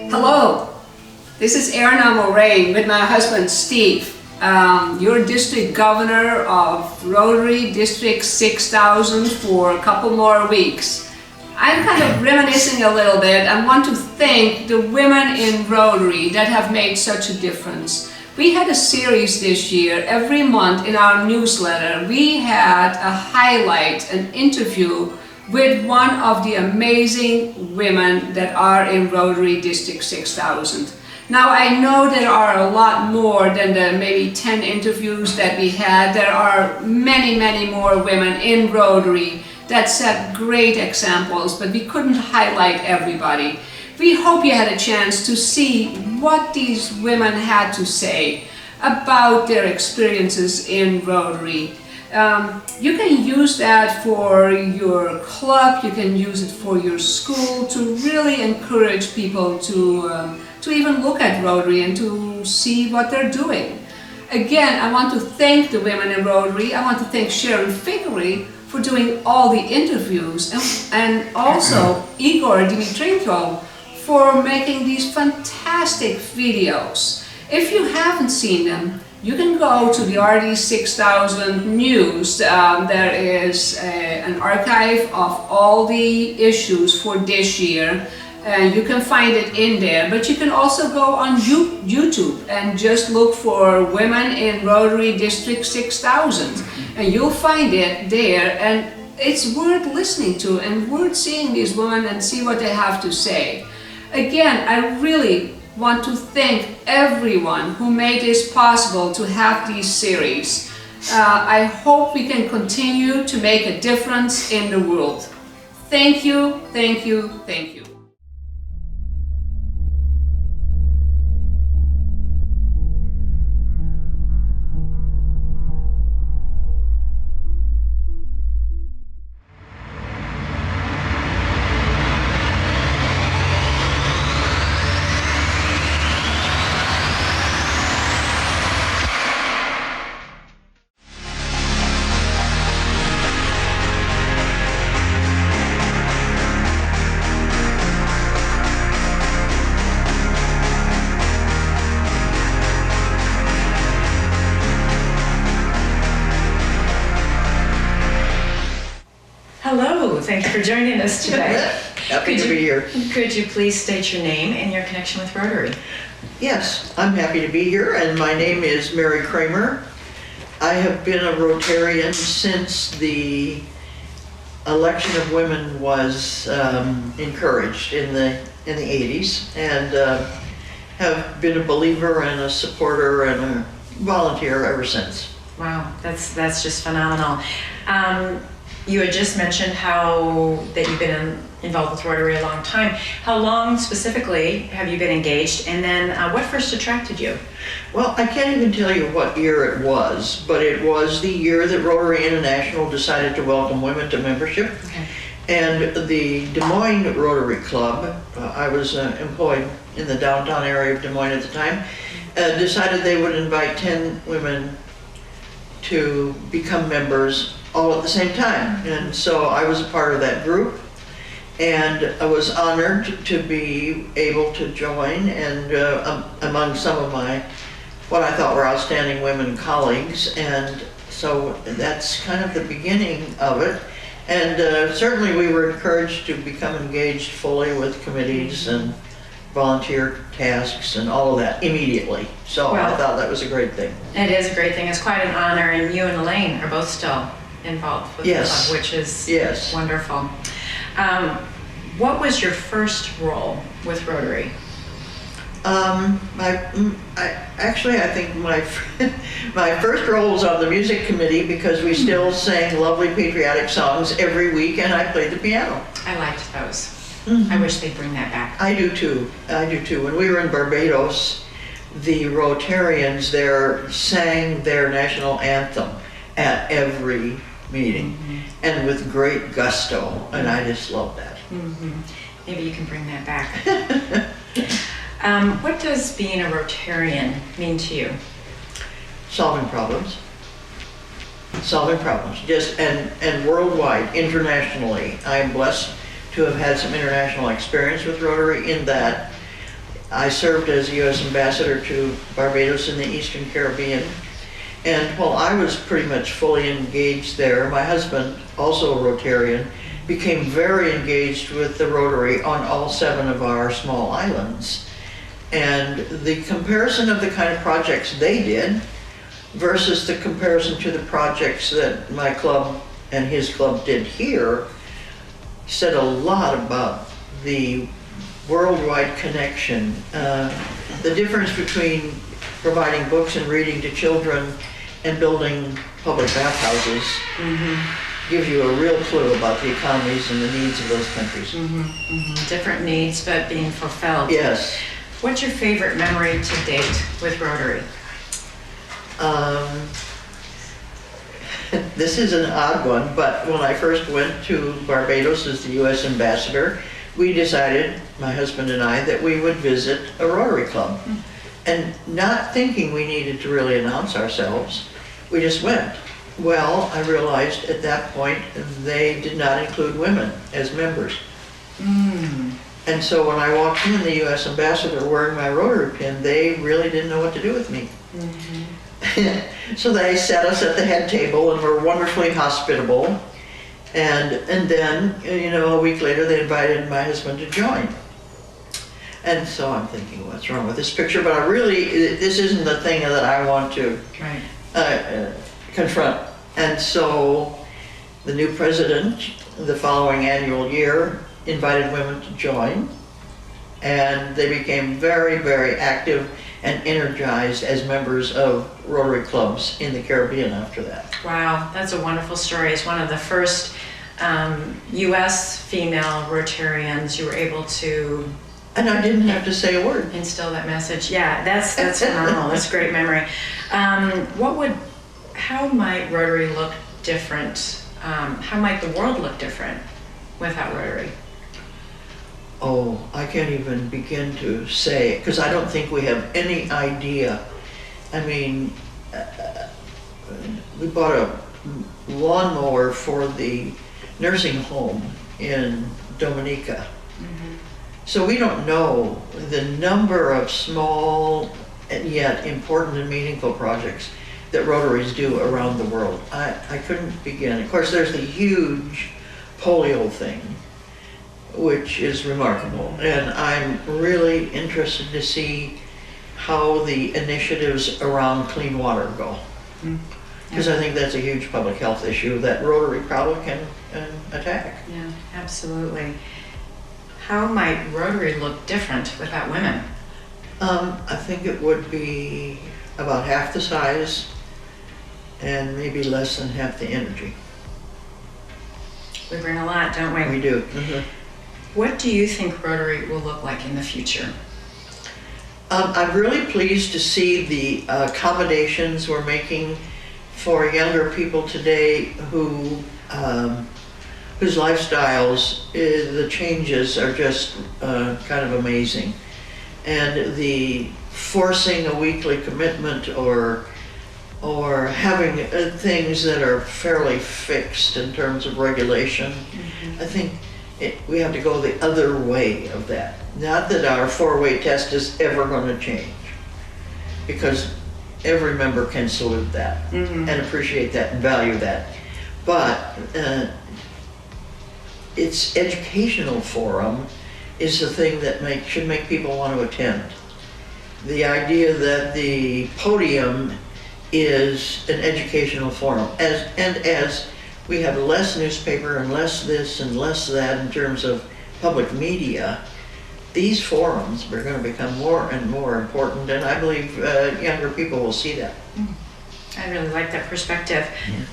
Hello, this is Erna Morain with my husband Steve, your district governor of Rotary District 6000 for a couple more weeks. I'm kind of reminiscing a little bit and want to thank the women in Rotary that have made such a difference. We had a series this year. Every month in our newsletter we had a highlight, an interview with one of the amazing women that are in Rotary District 6000. Now I know there are a lot more than the maybe 10 interviews that we had. There are many more women in Rotary that set great examples, but we couldn't highlight everybody. We hope you had a chance to see what these women had to say about their experiences in Rotary. You can use that for your club, you can use it for your school to really encourage people to even look at Rotary and to see what they're doing. Again, I want to thank the women in Rotary. I want to thank Sharon VICKERY for doing all the interviews, and also Igor Dimitrenko for making these fantastic videos. If you haven't seen them, you can go to the RD6000 News. There is an archive of all the issues for this year, and you can find it in there. But you can also go on YouTube and just look for Women in Rotary District 6000, and you'll find it there. And it's worth listening to and worth seeing these women and see what they have to say. Again, I really want to thank everyone who made this possible to have these series. I hope we can continue to make a difference in the world. Thank you, thank you, thank you. Hello, thank you for joining us today. Happy to be here. Could you please state your name and your connection with Rotary? Yes, I'm happy to be here, and my name is Mary Kramer. I have been a Rotarian since the election of women was encouraged in the 80s, and have been a believer and a supporter and a volunteer ever since. Wow, that's just phenomenal. You had just mentioned that you've been involved with Rotary a long time. How long specifically have you been engaged, and then what first attracted you? Well, I can't even tell you what year it was, but it was the year that Rotary International decided to welcome women to membership. Okay. And the Des Moines Rotary Club, I was employed in the downtown area of Des Moines at the time, decided they would invite 10 women to become members all at the same time. And so I was a part of that group, and I was honored to be able to join, and among some of my, what I thought were outstanding women colleagues. And so that's kind of the beginning of it. And certainly we were encouraged to become engaged fully with committees and volunteer tasks and all of that immediately. So well, I thought that was a great thing. It is a great thing. It's quite an honor, and you and Elaine are both still involved with the club, which is wonderful. What was your first role with Rotary? Actually, I think my first role was on the music committee, because we still sang lovely patriotic songs every week, and I played the piano. I liked those. Mm-hmm. I wish they'd bring that back. I do too. When we were in Barbados, the Rotarians there sang their national anthem at every meeting, mm-hmm. and with great gusto, and I just love that. Mm-hmm. Maybe you can bring that back. What does being a Rotarian mean to you? solving problems. Solving problems, just, and worldwide, internationally. I am blessed to have had some international experience with Rotary in that I served as U.S. Ambassador to Barbados in the Eastern Caribbean. And while I was pretty much fully engaged there, my husband, also a Rotarian, became very engaged with the Rotary on all 7 of our small islands. And the comparison of the kind of projects they did versus the comparison to the projects that my club and his club did here said a lot about the worldwide connection. The difference between providing books and reading to children and building public bathhouses gives you a real clue about the economies and the needs of those countries. Different needs, but being fulfilled. Yes. What's your favorite memory to date with Rotary? This is an odd one, but when I first went to Barbados as the U.S. Ambassador, we decided, my husband and I, that we would visit a Rotary Club. And not thinking we needed to really announce ourselves, we just went. Well, I realized at that point they did not include women as members. And so when I walked in, the U.S. Ambassador wearing my Rotary pin, they really didn't know what to do with me. So they sat us at the head table and were wonderfully hospitable. And then, you know, a week later they invited my husband to join. And so I'm thinking, what's wrong with this picture? But I really, this isn't the thing that I want to confront. And so the new president, the following annual year, invited women to join. And they became very, very active and energized as members of Rotary clubs in the Caribbean after that. Wow, that's a wonderful story. As one of the first U.S. female Rotarians, you were able to... And I didn't have to say a word. Instill that message. Yeah, that's phenomenal. That's a great memory. How might Rotary look different? How might the world look different without Rotary? Oh, I can't even begin to say, because I don't think we have any idea. I mean, we bought a lawnmower for the nursing home in Dominica. So we don't know the number of small and yet important and meaningful projects that Rotaries do around the world. I couldn't begin. Of course, there's the huge polio thing, which is remarkable. And I'm really interested to see how the initiatives around clean water go. Because I think that's a huge public health issue that Rotary probably can attack. Yeah, absolutely. How might Rotary look different without women? I think it would be about half the size and maybe less than half the energy. We bring a lot, don't we? We do. What do you think Rotary will look like in the future? I'm really pleased to see the accommodations we're making for younger people today who whose lifestyles, the changes are just kind of amazing. And the forcing a weekly commitment or having things that are fairly fixed in terms of regulation, I think we have to go the other way of that. Not that our 4-way test is ever going to change, because every member can salute that and appreciate that and value that. But its educational forum is the thing that should make people want to attend. The idea that the podium is an educational forum, as we have less newspaper and less this and less that in terms of public media, these forums are going to become more and more important, and I believe younger people will see that. I really like that perspective.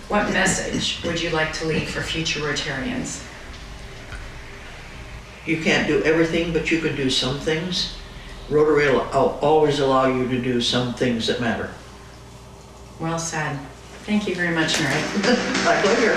What message would you like to leave for future Rotarians? You can't do everything, but you can do some things. Rotary will always allow you to do some things that matter. Well said. Thank you very much, Mary. My pleasure.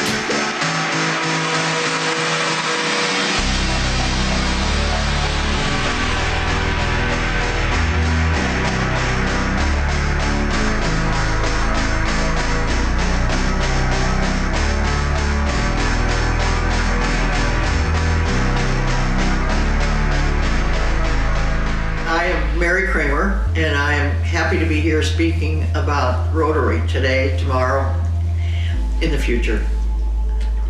here speaking about Rotary today, tomorrow, in the future.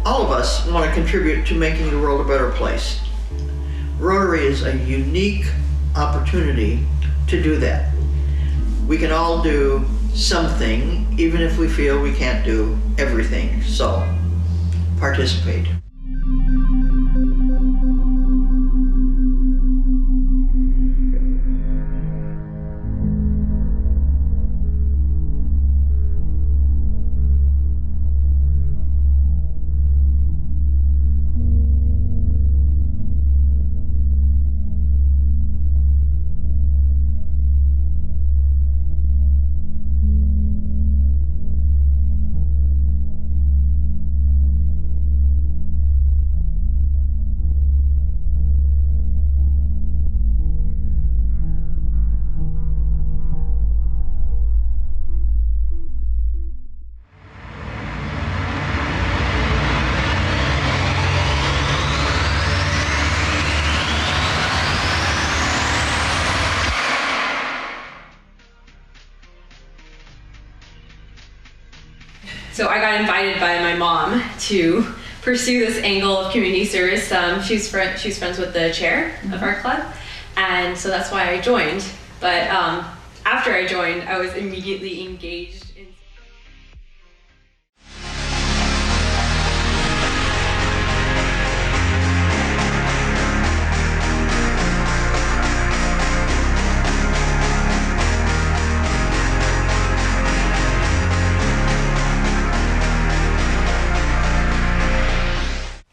All of us want to contribute to making the world a better place. Rotary is a unique opportunity to do that. We can all do something, even if we feel we can't do everything. So, participate. So I got invited by my mom to pursue this angle of community service. She's friends with the chair of our club, and so that's why I joined. But after I joined, I was immediately engaged in.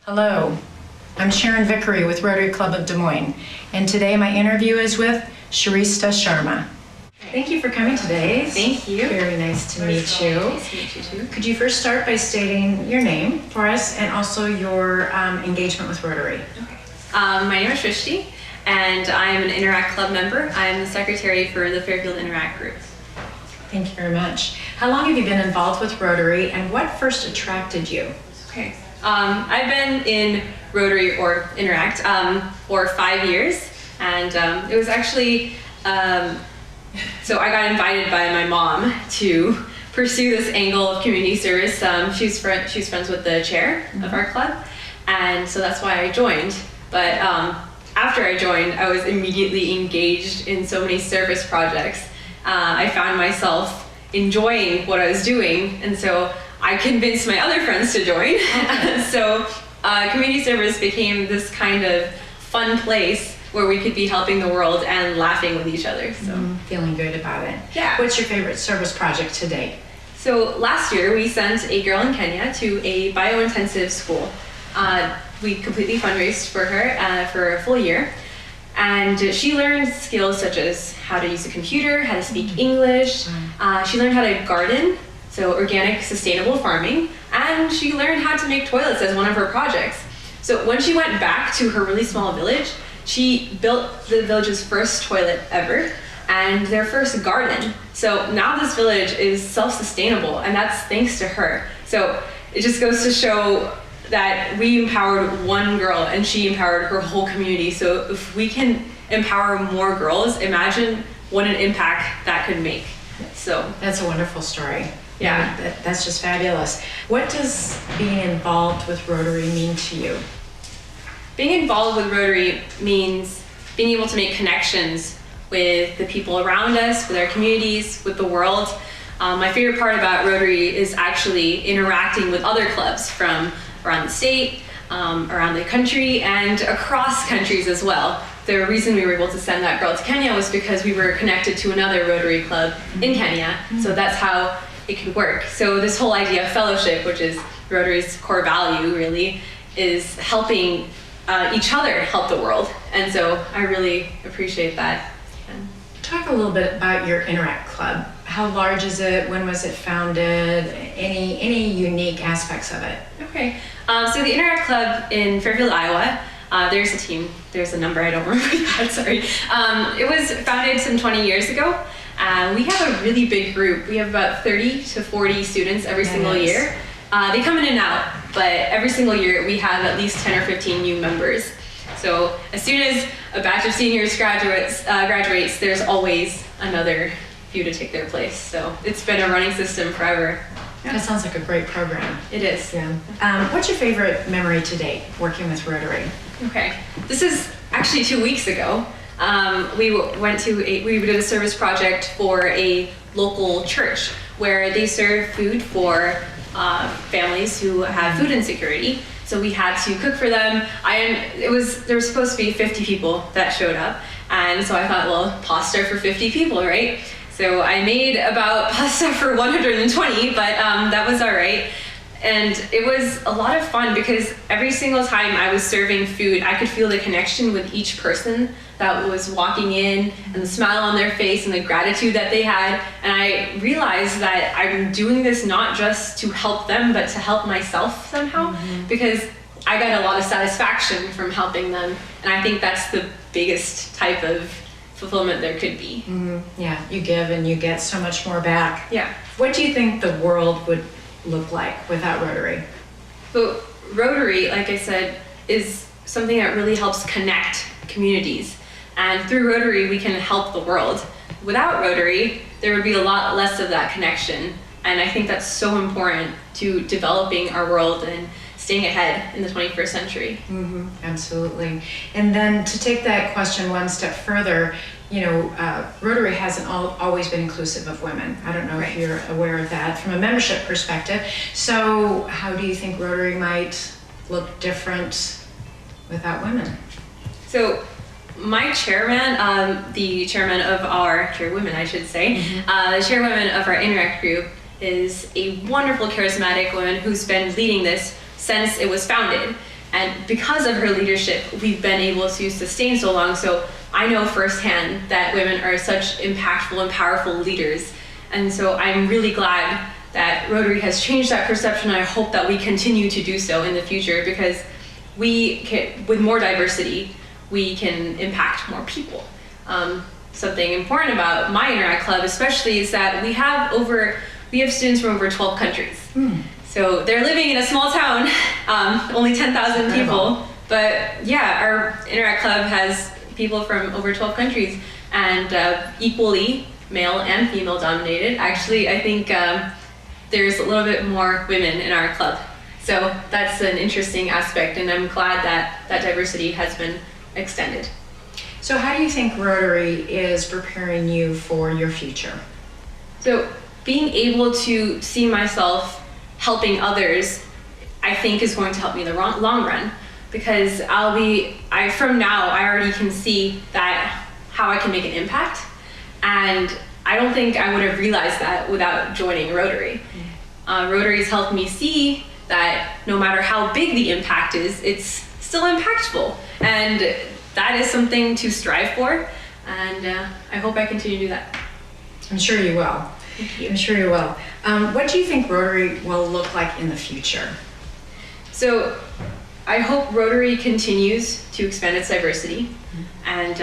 Hello, I'm Sharon Vickery with Rotary Club of Des Moines, and today my interview is with Shristi Sharma. Thank you for coming today. Thank you. Very nice to meet you. Nice to meet you too. Could you first start by stating your name for us and also your engagement with Rotary? Okay. My name is Shristi, and I am an Interact Club member. I am the secretary for the Fairfield Interact group. Thank you very much. How long have you been involved with Rotary, and what first attracted you? Okay. I've been in Rotary or Interact for 5 years, and it was actually, so I got invited by my mom to pursue this angle of community service. She's friends with the chair of our club, and so that's why I joined. But after I joined, I was immediately engaged in so many service projects. I found myself enjoying what I was doing, and so I convinced my other friends to join. Okay. So community service became this kind of fun place where we could be helping the world and laughing with each other. So Feeling good about it. Yeah. What's your favorite service project to date? So last year we sent a girl in Kenya to a biointensive school. We completely fundraised for her for a full year. And she learned skills such as how to use a computer, how to speak English. She learned how to garden, so organic, sustainable farming, and she learned how to make toilets as one of her projects. So when she went back to her really small village, she built the village's first toilet ever and their first garden. So now this village is self-sustainable, and that's thanks to her. So it just goes to show that we empowered one girl and she empowered her whole community. So if we can empower more girls, imagine what an impact that could make. So That's a wonderful story. Yeah. That's just fabulous. What does being involved with Rotary mean to you? being involved with Rotary means being able to make connections with the people around us, with our communities, with the world. My favorite part about Rotary is actually interacting with other clubs from around the state, around the country, and across countries as well. The reason we were able to send that girl to Kenya was because we were connected to another Rotary club in Kenya, so that's how it could work. So this whole idea of fellowship, which is Rotary's core value really, is helping each other help the world, and so I really appreciate that. Talk a little bit about your Interact Club. How large is it? When was it founded? Any unique aspects of it? Okay, so the Interact Club in Fairfield, Iowa, there's a team, there's a number, I don't remember that, sorry. It was founded some 20 years ago. We have a really big group. We have about 30 to 40 students every single year. They come in and out, but every single year we have at least 10 or 15 new members. So as soon as a batch of seniors graduates, there's always another few to take their place. So it's been a running system forever. That sounds like a great program. It is. Yeah. What's your favorite memory to date working with Rotary? Okay, this is actually 2 weeks ago. We did a service project for a local church where they serve food for families who have food insecurity. So we had to cook for them. There were supposed to be 50 people that showed up, and so I thought, well, pasta for 50 people, right? So I made about pasta for 120, but that was all right. And it was a lot of fun because every single time I was serving food, I could feel the connection with each person that was walking in, and the smile on their face and the gratitude that they had. And I realized that I'm doing this not just to help them, but to help myself somehow, because I got a lot of satisfaction from helping them. And I think that's the biggest type of fulfillment there could be. Yeah, you give and you get so much more back. Yeah. What do you think the world would look like without Rotary? So Rotary, like I said, is something that really helps connect communities. And through Rotary, we can help the world. Without Rotary, there would be a lot less of that connection. And I think that's so important to developing our world and staying ahead in the 21st century. Absolutely. And then to take that question one step further, Rotary hasn't always been inclusive of women. I don't know if you're aware of that from a membership perspective. So how do you think Rotary might look different without women? So my chairwoman of our Interact group is a wonderful, charismatic woman who's been leading this since it was founded. And because of her leadership, we've been able to sustain so long. So I know firsthand that women are such impactful and powerful leaders. And so I'm really glad that Rotary has changed that perception. I hope that we continue to do so in the future, because with more diversity, we can impact more people. Something important about my Interact Club especially is that we have students from over 12 countries. So they're living in a small town, only 10,000 people. But yeah, our Interact Club has people from over 12 countries, and equally male and female dominated. Actually, I think there's a little bit more women in our club. So that's an interesting aspect, and I'm glad that diversity has been extended. So how do you think Rotary is preparing you for your future? So being able to see myself helping others, I think, is going to help me in the long run, because from now I already can see that how I can make an impact, and I don't think I would have realized that without joining Rotary. Rotary has helped me see that no matter how big the impact is, it's still impactful, and that is something to strive for, and I hope I continue to do that. I'm sure you will. Thank you. I'm sure you will. What do you think Rotary will look like in the future? So I hope Rotary continues to expand its diversity, and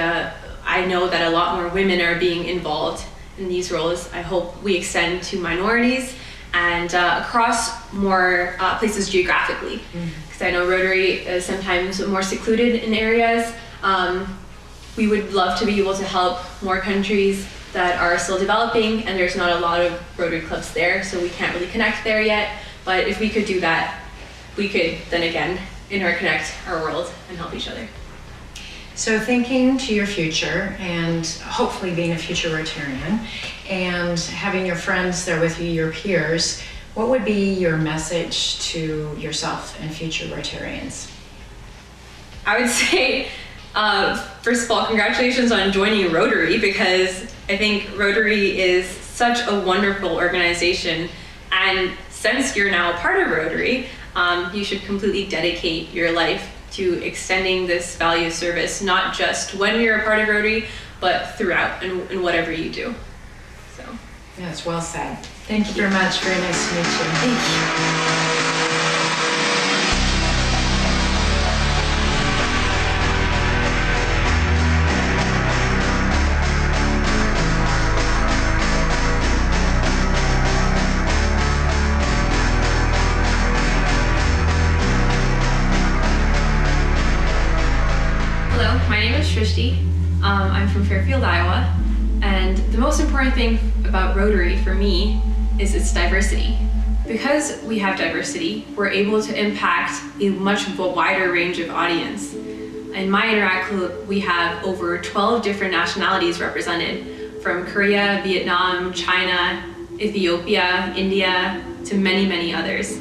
I know that a lot more women are being involved in these roles. I hope we extend to minorities and across more places geographically, because I know Rotary is sometimes more secluded in areas. We would love to be able to help more countries that are still developing, and there's not a lot of Rotary clubs there, so we can't really connect there yet. But if we could do that, we could then again interconnect our world and help each other. So thinking to your future and hopefully being a future Rotarian and having your friends there with you, your peers, what would be your message to yourself and future Rotarians? I would say, first of all, congratulations on joining Rotary, because I think Rotary is such a wonderful organization, and since you're now a part of Rotary, you should completely dedicate your life to extending this value of service, not just when you're a part of Rotary, but throughout and whatever you do. So. Yeah, it's well said. Thank you very much. Very nice to meet you. Thank you. My name is Shristi. I'm from Fairfield, Iowa, And the most important thing about Rotary for me is its diversity. Because we have diversity, we're able to impact a much wider range of audience. In my Interact Club, we have over 12 different nationalities represented, from Korea, Vietnam, China, Ethiopia, India, to many, many others.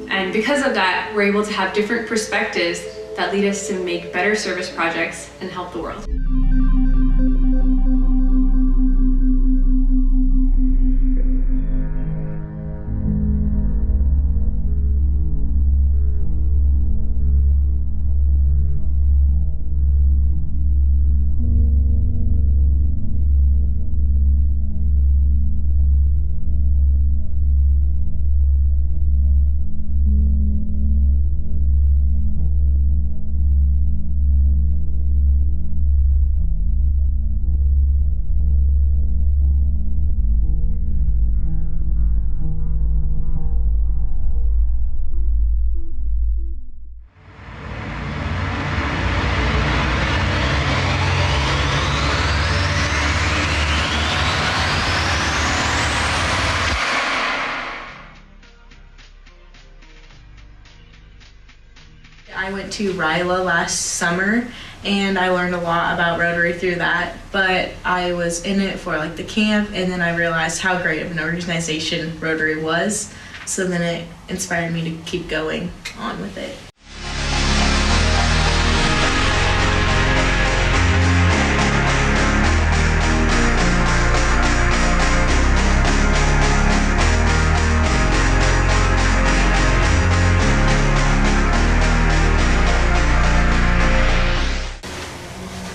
And because of that, we're able to have different perspectives that lead us to make better service projects and help the world. I went to RILA last summer and I learned a lot about Rotary through that, but I was in it for like the camp and then I realized how great of an organization Rotary was, so then it inspired me to keep going on with it.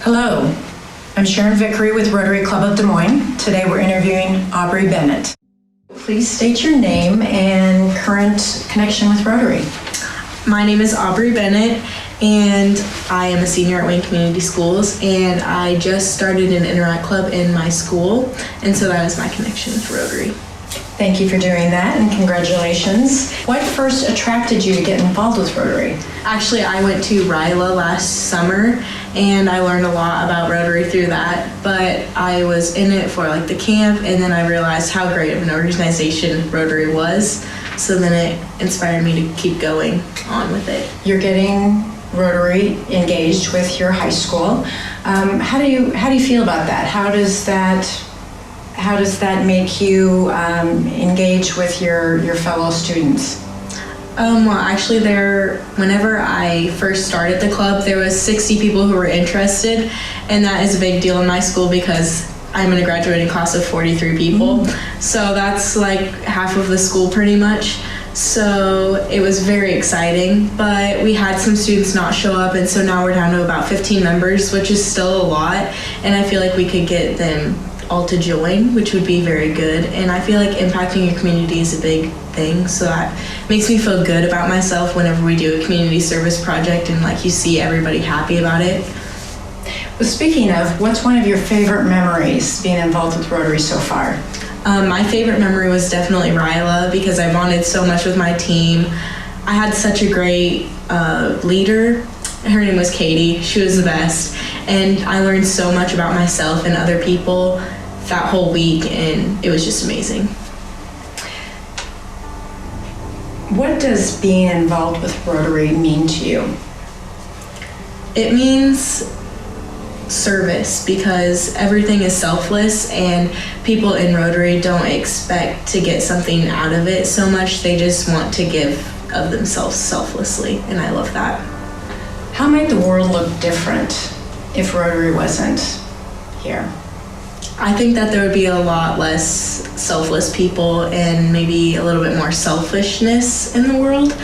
Hello, I'm Sharon Vickery with Rotary Club of Des Moines. Today we're interviewing Aubrey Bennett. Please state your name and current connection with Rotary. My name is Aubrey Bennett and I am a senior at Wayne Community Schools, and I just started an Interact Club in my school, and so that is my connection with Rotary. Thank you for doing that and congratulations. What first attracted you to get involved with Rotary? Actually, I went to RILA last summer and I learned a lot about Rotary through that, but I was in it for like the camp and then I realized how great of an organization Rotary was, so then it inspired me to keep going on with it. You're getting Rotary engaged with your high school. How do you feel about that? How does that make you engage with your fellow students? Well, actually, whenever I first started the club, there was 60 people who were interested, and that is a big deal in my school because I'm in a graduating class of 43 people, so that's like half of the school pretty much. So it was very exciting, but we had some students not show up, and so now we're down to about 15 members, which is still a lot, and I feel like we could get them all to join, which would be very good. And I feel like impacting your community is a big thing, so that makes me feel good about myself whenever we do a community service project and like you see everybody happy about it. Well, speaking of, what's one of your favorite memories being involved with Rotary so far? My favorite memory was definitely RILA because I bonded so much with my team. I had such a great leader. Her name was Katie. She was the best, and I learned so much about myself and other people that whole week, and it was just amazing. What does being involved with Rotary mean to you? It means service, because everything is selfless and people in Rotary don't expect to get something out of it so much. They just want to give of themselves selflessly, and I love that. How might the world look different if Rotary wasn't here? I think that there would be a lot less selfless people and maybe a little bit more selfishness in the world.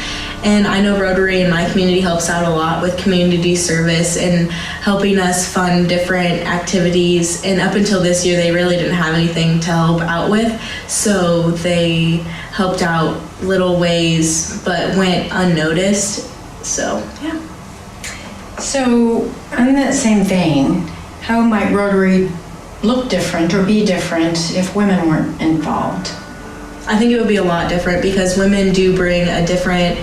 And I know Rotary in my community helps out a lot with community service and helping us fund different activities. And up until this year, they really didn't have anything to help out with. So they helped out little ways, but went unnoticed. So, yeah. So, in that same vein, how might Rotary look different or be different if women weren't involved? I think it would be a lot different because women do bring a different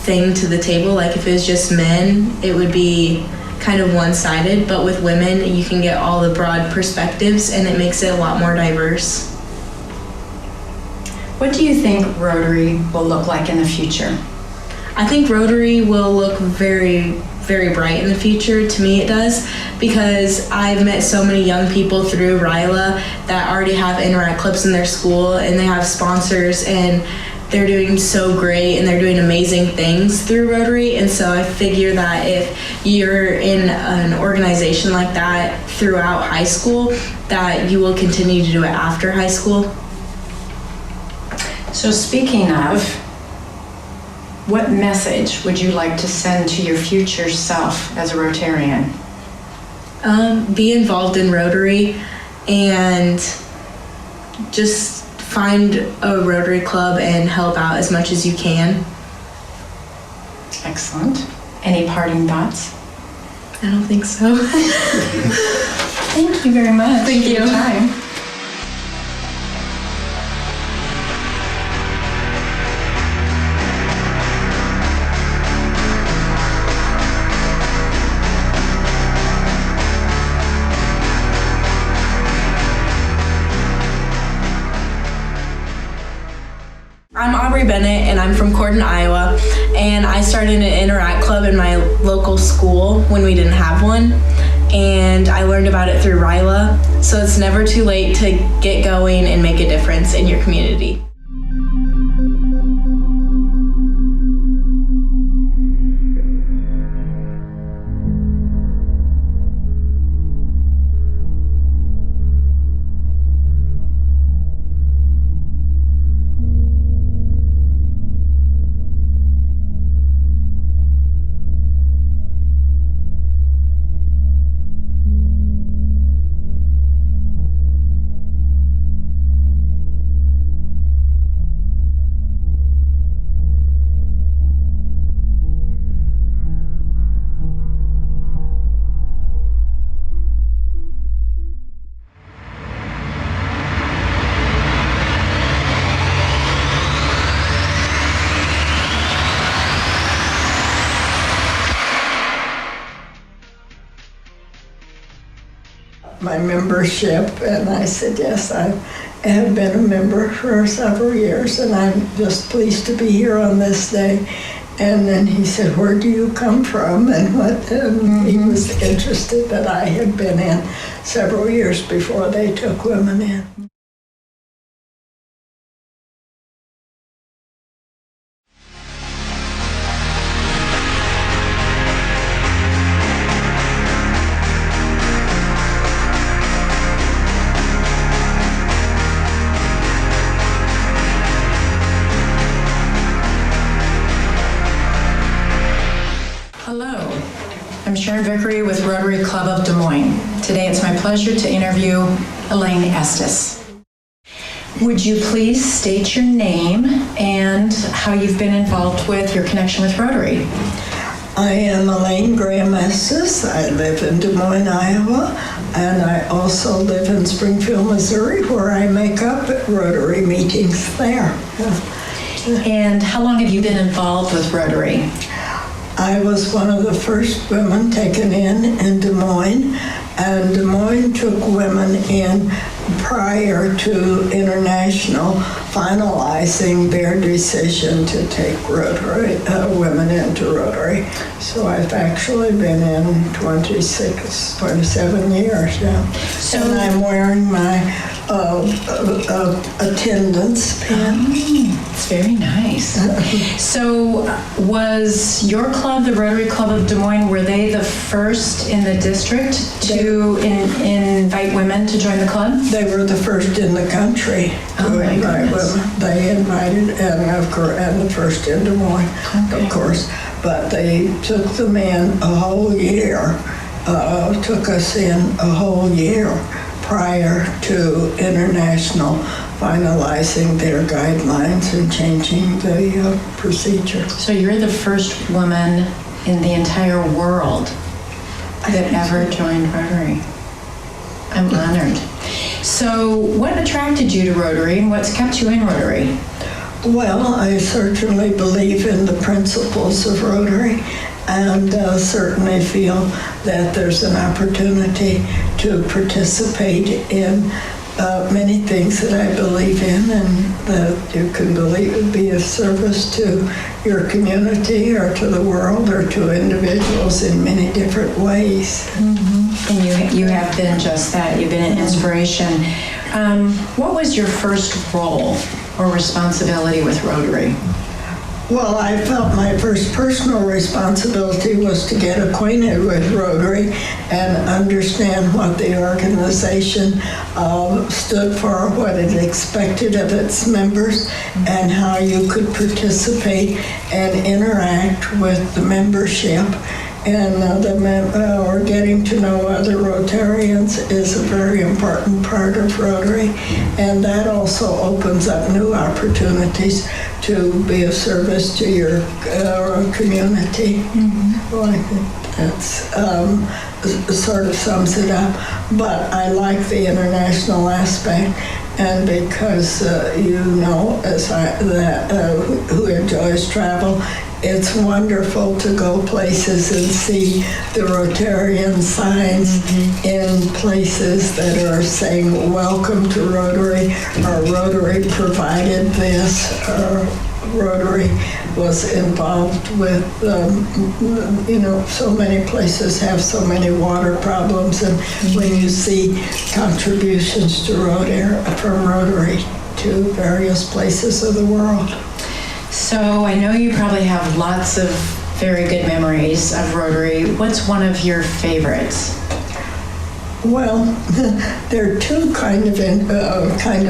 thing to the table. Like if it was just men, it would be kind of one-sided, but with women, you can get all the broad perspectives, and it makes it a lot more diverse. What do you think Rotary will look like in the future? I think Rotary will look very, very bright in the future. To me, it does, because I've met so many young people through RILA that already have Interact clubs in their school, and they have sponsors, and they're doing so great, and they're doing amazing things through Rotary. And so I figure that if you're in an organization like that throughout high school, that you will continue to do it after high school. So speaking of, what message would you like to send to your future self as a Rotarian? Be involved in Rotary, and just find a Rotary club and help out as much as you can. Excellent. Any parting thoughts? I don't think so. Thank you very much. Thank you. For your time. I'm Aubrey Bennett, and I'm from Cordon, Iowa, and I started an Interact club in my local school when we didn't have one, and I learned about it through RILA, so it's never too late to get going and make a difference in your community. My membership, and I said yes, I have been a member for several years, and I'm just pleased to be here on this day. And then he said, where do you come from, and what? And he was interested that I had been in several years before they took women in. I'm Sharon Vickery with Rotary Club of Des Moines. Today it's my pleasure to interview Elaine Estes. Would you please state your name and how you've been involved with your connection with Rotary? I am Elaine Graham Estes. I live in Des Moines, Iowa, and I also live in Springfield, Missouri, where I make up at Rotary meetings there. And how long have you been involved with Rotary? I was one of the first women taken in Des Moines, and Des Moines took women in prior to International finalizing their decision to take Rotary, women into Rotary. So I've actually been in 27 years now. So, and I'm wearing my attendance pin. It's very nice. So was your club, the Rotary Club of Des Moines, were they the first in the district to invite women to join the club? They were the first in the country to invite women. They invited, and the first in Des Moines, of course. But they took them in a whole year, took us in a whole year prior to International finalizing their guidelines and changing the procedure. So you're the first woman in the entire world that ever joined Rotary. I'm honored. So what attracted you to Rotary, and what's kept you in Rotary? Well, I certainly believe in the principles of Rotary, and certainly feel that there's an opportunity to participate in many things that I believe in, and that you can be of service to your community or to the world or to individuals in many different ways. Mm-hmm. And you have been just that. You've been an inspiration. What was your first role or responsibility with Rotary? Well, I felt my first personal responsibility was to get acquainted with Rotary and understand what the organization stood for, what it expected of its members, and how you could participate and interact with the membership. And or getting to know other Rotarians is a very important part of Rotary, and that also opens up new opportunities to be of service to your community. Mm-hmm. Well, I think that's sort of sums it up. But I like the international aspect, and because who enjoys travel, it's wonderful to go places and see the Rotarian signs in places that are saying, welcome to Rotary, or Rotary provided this, or Rotary was involved with, so many places have so many water problems, and when you see contributions to from Rotary to various places of the world. So I know you probably have lots of very good memories of Rotary. What's one of your favorites? Well, there are two kind of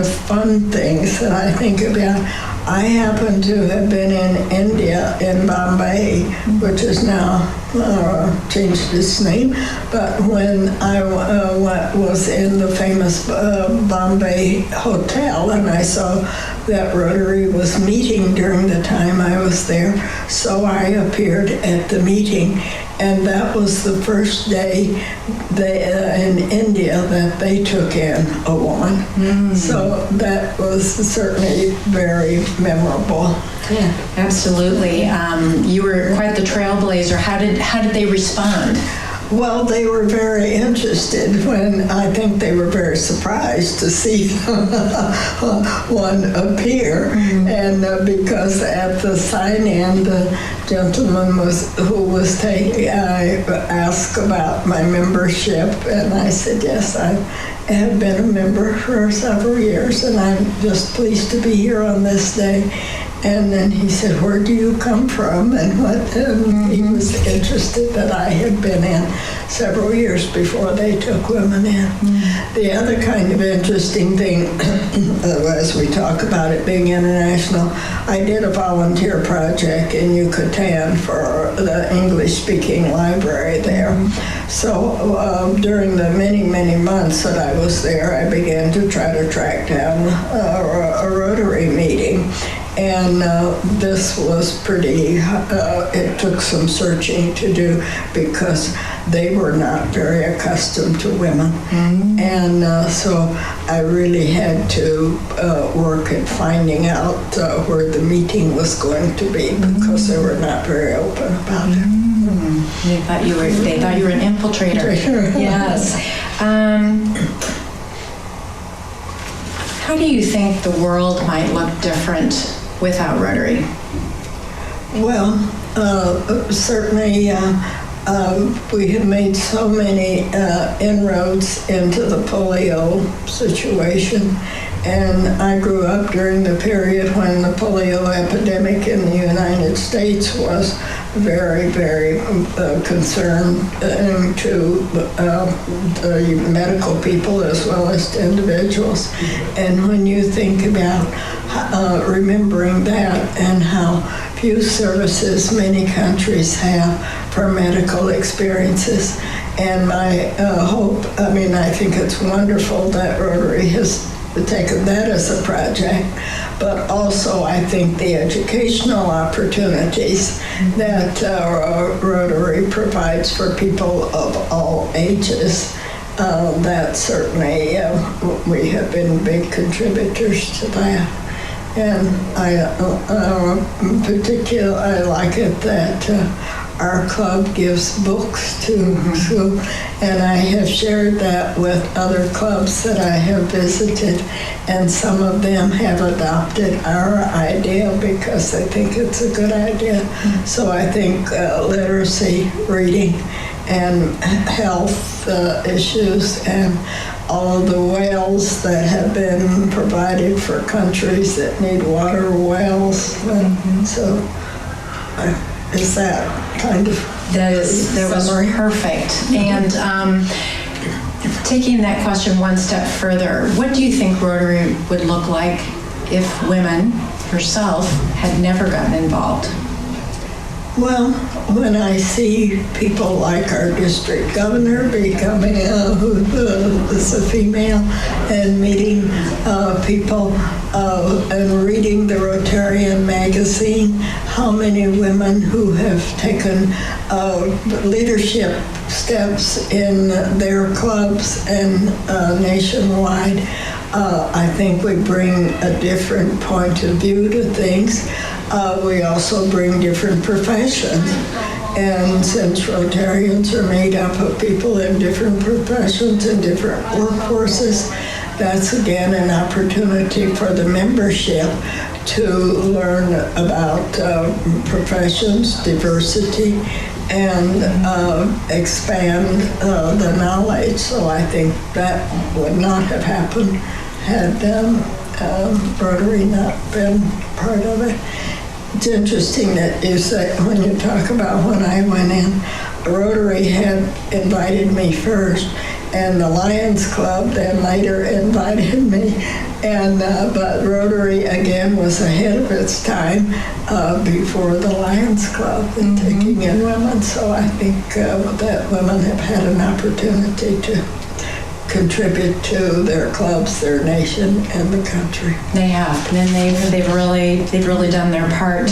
fun things that I think about. I happen to have been in India, in Bombay, which is now changed its name. But when I was in the famous Bombay Hotel, and I saw that Rotary was meeting during the time I was there, so I appeared at the meeting. And that was the first day in India that they took in a woman. Mm. So that was certainly very memorable. Yeah, absolutely. You were quite the trailblazer. How did they respond? Well, they were very interested. When I think they were very surprised to see one appear, and because at the sign-in, the gentleman who was taking, I asked about my membership, and I said, yes, I have been a member for several years, and I'm just pleased to be here on this day. And then he said, where do you come from? And he was interested that I had been in several years before they took women in. Mm-hmm. The other kind of interesting thing, as we talk about it being international, I did a volunteer project in Yucatan for the English-speaking library there. Mm-hmm. So during the many, many months that I was there, I began to try to track down a Rotary meeting. And this was it took some searching to do because they were not very accustomed to women. Mm-hmm. And so I really had to work at finding out where the meeting was going to be because they were not very open about it. Mm-hmm. They thought you were an infiltrator. Yes. How do you think the world might look different without Rotary? Well, certainly we have made so many inroads into the polio situation, and I grew up during the period when the polio epidemic in the United States was very, very concerned to medical people as well as to individuals. And when you think about remembering that and how few services many countries have for medical experiences, and my I think it's wonderful that Rotary has taken that as a project, but also I think the educational opportunities that Rotary provides for people of all ages, that certainly we have been big contributors to that. And in particular, I like it that our club gives books to school, and I have shared that with other clubs that I have visited, and some of them have adopted our idea because they think it's a good idea. So I think literacy, reading, and health issues, and all of the wells that have been provided for countries that need water wells. So is that kind of That was summary? perfect. And taking that question one step further, what do you think Rotary would look like if women herself had never gotten involved? Well, when I see people like our district governor becoming who is a female, and meeting people and reading the Rotarian magazine, how many women who have taken leadership steps in their clubs and nationwide, I think we bring a different point of view to things. We also bring different professions. And since Rotarians are made up of people in different professions and different workforces, that's again an opportunity for the membership to learn about professions, diversity, and expand the knowledge. So I think that would not have happened had Rotary not been part of it. It's interesting that you say, when you talk about when I went in, Rotary had invited me first, and the Lions Club then later invited me, and but Rotary again was ahead of its time before the Lions Club in taking in women. So I think that women have had an opportunity to contribute to their clubs, their nation, and the country. They have, and they've really done their part.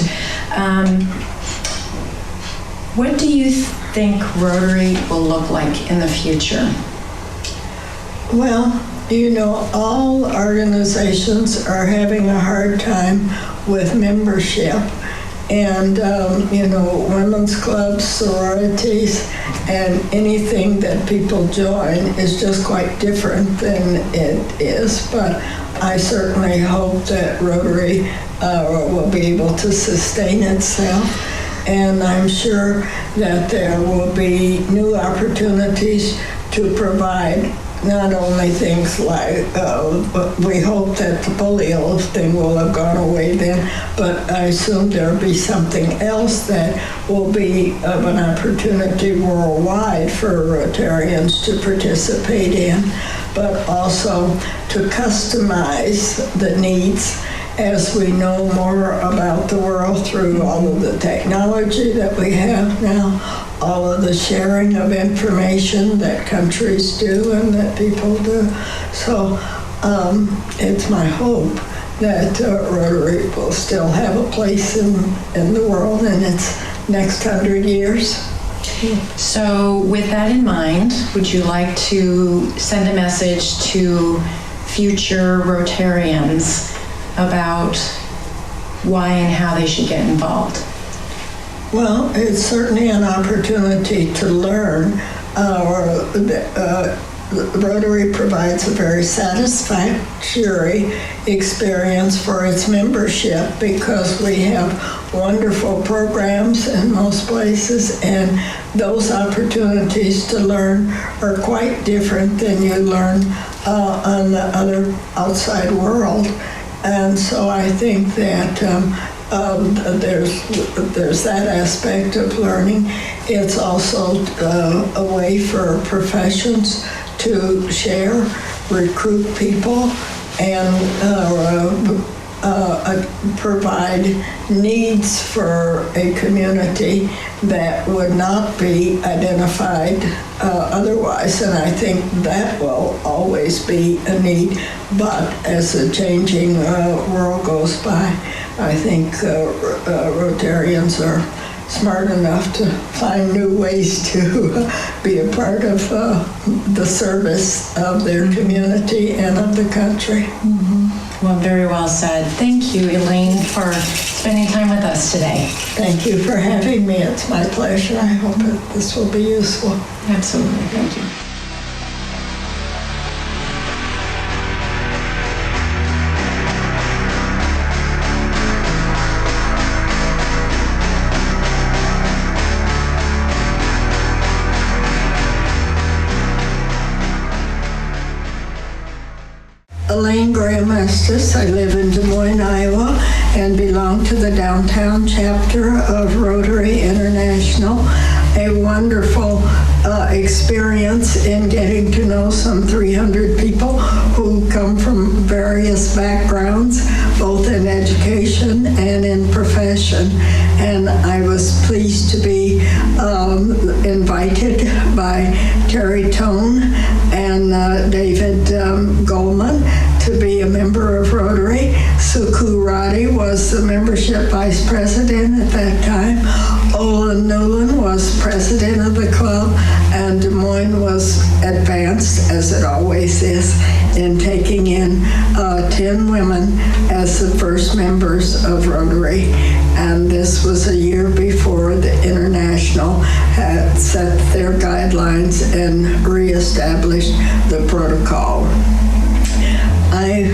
What do you think Rotary will look like in the future? Well, you know, all organizations are having a hard time with membership. And, you know, women's clubs, sororities, and anything that people join is just quite different than it is. But I certainly hope that Rotary will be able to sustain itself. And I'm sure that there will be new opportunities to provide not only things like, we hope that the polio thing will have gone away then, but I assume there'll be something else that will be of an opportunity worldwide for Rotarians to participate in, but also to customize the needs as we know more about the world through all of the technology that we have now, all of the sharing of information that countries do and that people do. So it's my hope that Rotary will still have a place in the world in its next 100 years. So with that in mind, would you like to send a message to future Rotarians about why and how they should get involved? Well, it's certainly an opportunity to learn. Rotary provides a very satisfactory experience for its membership because we have wonderful programs in most places, and those opportunities to learn are quite different than you learn on the other outside world. And so I think that there's that aspect of learning. It's also a way for professions to share, recruit people, and provide needs for a community that would not be identified otherwise. And I think that will always be a need. But as the changing world goes by, I think Rotarians are smart enough to find new ways to be a part of the service of their community and of the country. Well, very well said. Thank you, Elaine, for spending time with us today. Thank you for having me. It's my pleasure. I hope this will be useful. Absolutely. Thank you. Elaine Graham Estes. I live in Des Moines, Iowa, and belong to the downtown chapter of Rotary International. A wonderful experience in getting to know some 300 people who come from various backgrounds, both in education and in profession. And I was pleased to be invited by Terry Tone and David Goldman to be a member of Rotary. Suku Roddy was the membership vice president at that time. Olin Newland was president of the club, and Des Moines was advanced, as it always is, in taking in 10 women as the first members of Rotary. And this was a year before the International had set their guidelines and reestablished the protocol. I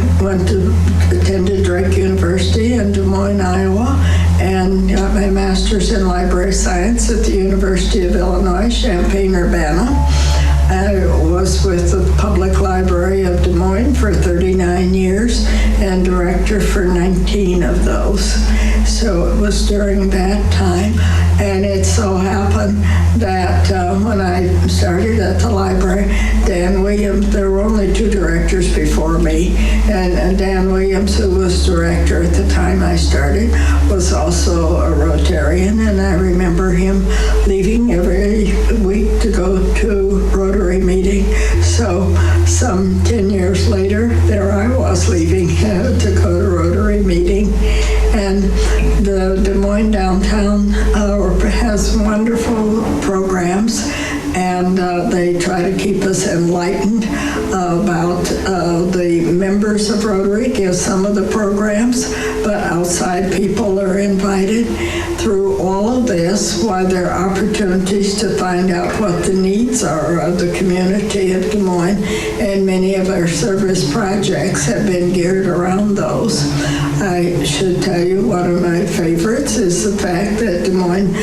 attended Drake University in Des Moines, Iowa, and got my master's in library science at the University of Illinois, Champaign-Urbana. I was with the Public Library of Des Moines for 39 years and director for 19 of those. So it was during that time, and it so happened that when I started at the library, Dan Williams, there were only 2 directors before me, and Dan Williams, who was director at the time I started, was also a Rotarian, and I remember him leaving every week to go to Rotary meeting. So some 10 years later, there I was leaving to go to Rotary meeting. And the Des Moines downtown has wonderful programs, and they try to keep us enlightened about the members of Rotary, give some of the programs, but outside people are invited. Through all of this, while there are opportunities to find out what the needs are of the community of Des Moines, and many of our service projects have been geared around those. I should tell you one of my favorites is the fact that Des Moines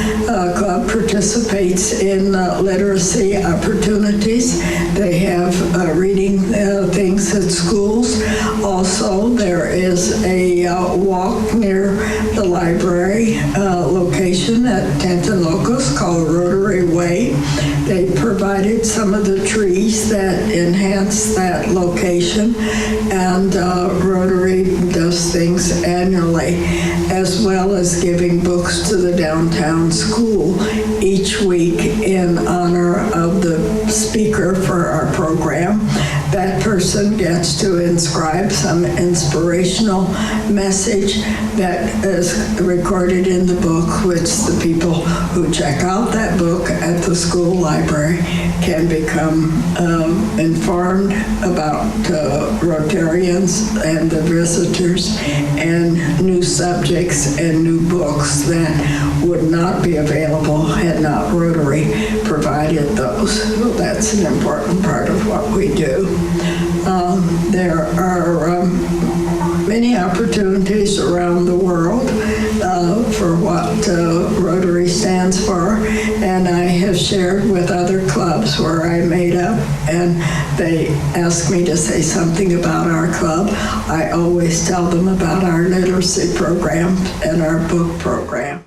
Club participates in literacy opportunities. They have reading things at schools. Also, there is a walk near the library location at 10th and Locust called Rotary Way. They provided some of the trees that enhance that location, and Rotary does things annually, as well as giving books to the downtown school each week in honor of the speaker for our program. That person gets to inscribe some inspirational message that is recorded in the book, which the people who check out that book at the school library can become informed about Rotarians and the visitors and new subjects and new books that would not be available had not Rotary provided those. So that's an important part of what we do. There are many opportunities around the world for what Rotary stands for, and I have shared with other clubs where I made up and they ask me to say something about our club. I always tell them about our literacy program and our book program.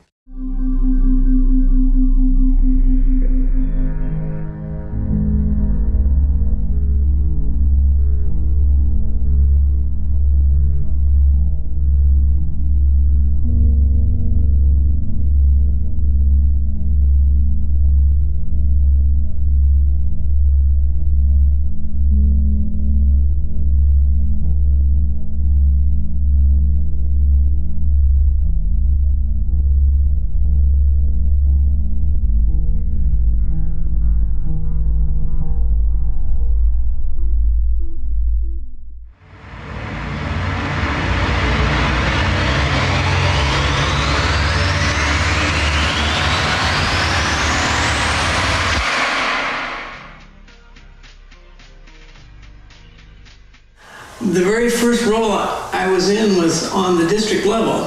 The very first role I was in was on the district level.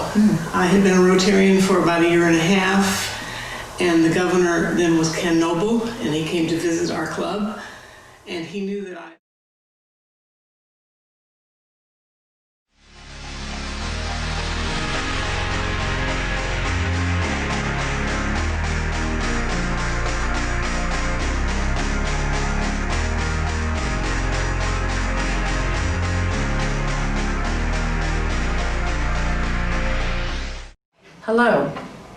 I had been a Rotarian for about a year and a half, and the governor then was Ken Noble, and he came to visit our club, and he knew that I... Hello,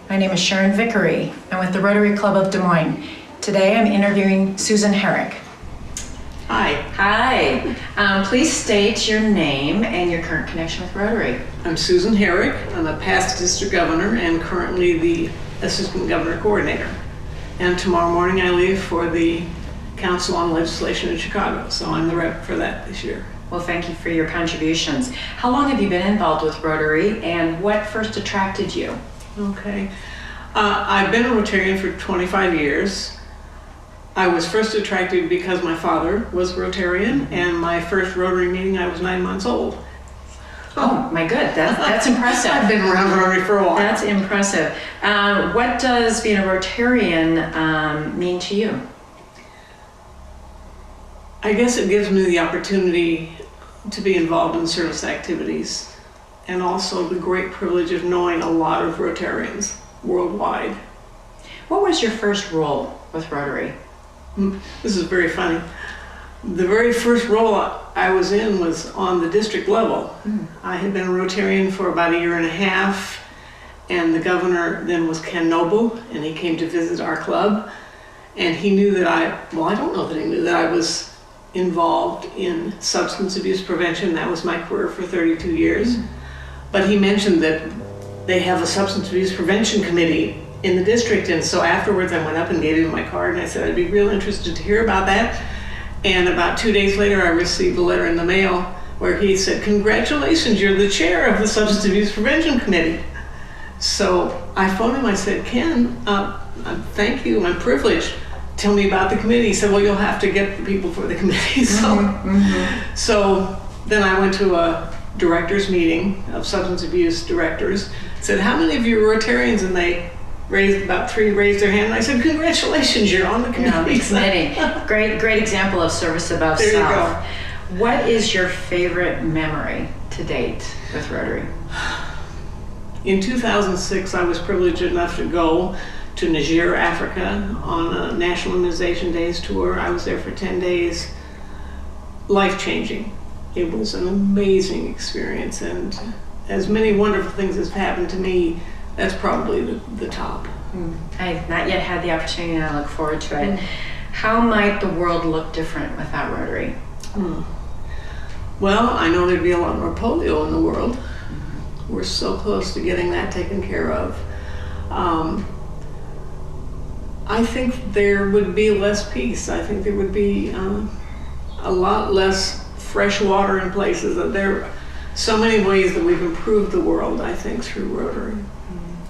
my name is Sharon Vickery. I'm with the Rotary Club of Des Moines. Today I'm interviewing Susan Herrick. Hi, Hi, please state your name and your current connection with Rotary. I'm Susan Herrick. I'm a past district governor and currently the assistant governor coordinator. And tomorrow morning I leave for the Council on Legislation in Chicago, so I'm the rep for that this year. Well, thank you for your contributions. How long have you been involved with Rotary and what first attracted you? Okay. I've been a Rotarian for 25 years. I was first attracted because my father was Rotarian, and my first Rotary meeting I was 9 months old. Oh, my good, that's impressive. I've been around Rotary for a while. That's impressive. What does being a Rotarian mean to you? I guess it gives me the opportunity to be involved in service activities, and also the great privilege of knowing a lot of Rotarians worldwide. What was your first role with Rotary? This is very funny. The very first role I was in was on the district level. I had been a Rotarian for about a year and a half, and the governor then was Ken Noble, and he came to visit our club, and he knew that I don't know that he knew that I was involved in substance abuse prevention. That was my career for 32 years. But he mentioned that they have a substance abuse prevention committee in the district, and so afterwards I went up and gave him my card and I said I'd be real interested to hear about that. And about 2 days later I received a letter in the mail where he said, "Congratulations, you're the chair of the substance abuse prevention committee." So I phoned him, I said, "Ken, thank you, I'm privileged. Tell me about the committee." He said, "Well, you'll have to get the people for the committee." So then I went to a directors meeting of substance abuse directors, said, "How many of you are Rotarians?" And they about 3 raised their hand. And I said, "Congratulations, you're on the committee." Yeah, great example of service above There self. you go. What is your favorite memory to date with Rotary? In 2006, I was privileged enough to go to Niger, Africa on a National Immunization Days tour. I was there for 10 days. Life-changing. It was an amazing experience, and as many wonderful things have happened to me, that's probably the top. I've not yet had the opportunity and I look forward to it. How might the world look different without Rotary? Well, I know there'd be a lot more polio in the world. We're so close to getting that taken care of. I think there would be less peace. I think there would be a lot less fresh water in places. There are so many ways that we've improved the world, I think, through Rotary.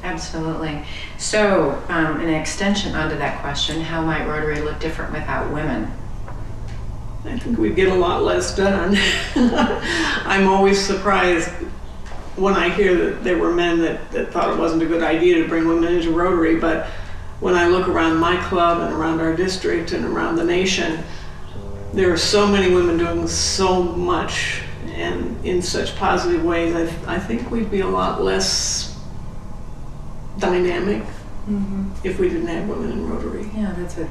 Absolutely. So, an extension onto that question, how might Rotary look different without women? I think we'd get a lot less done. I'm always surprised when I hear that there were men that thought it wasn't a good idea to bring women into Rotary, but when I look around my club and around our district and around the nation, there are so many women doing so much and in such positive ways. I think we'd be a lot less dynamic if we didn't have women in Rotary. Yeah, that's a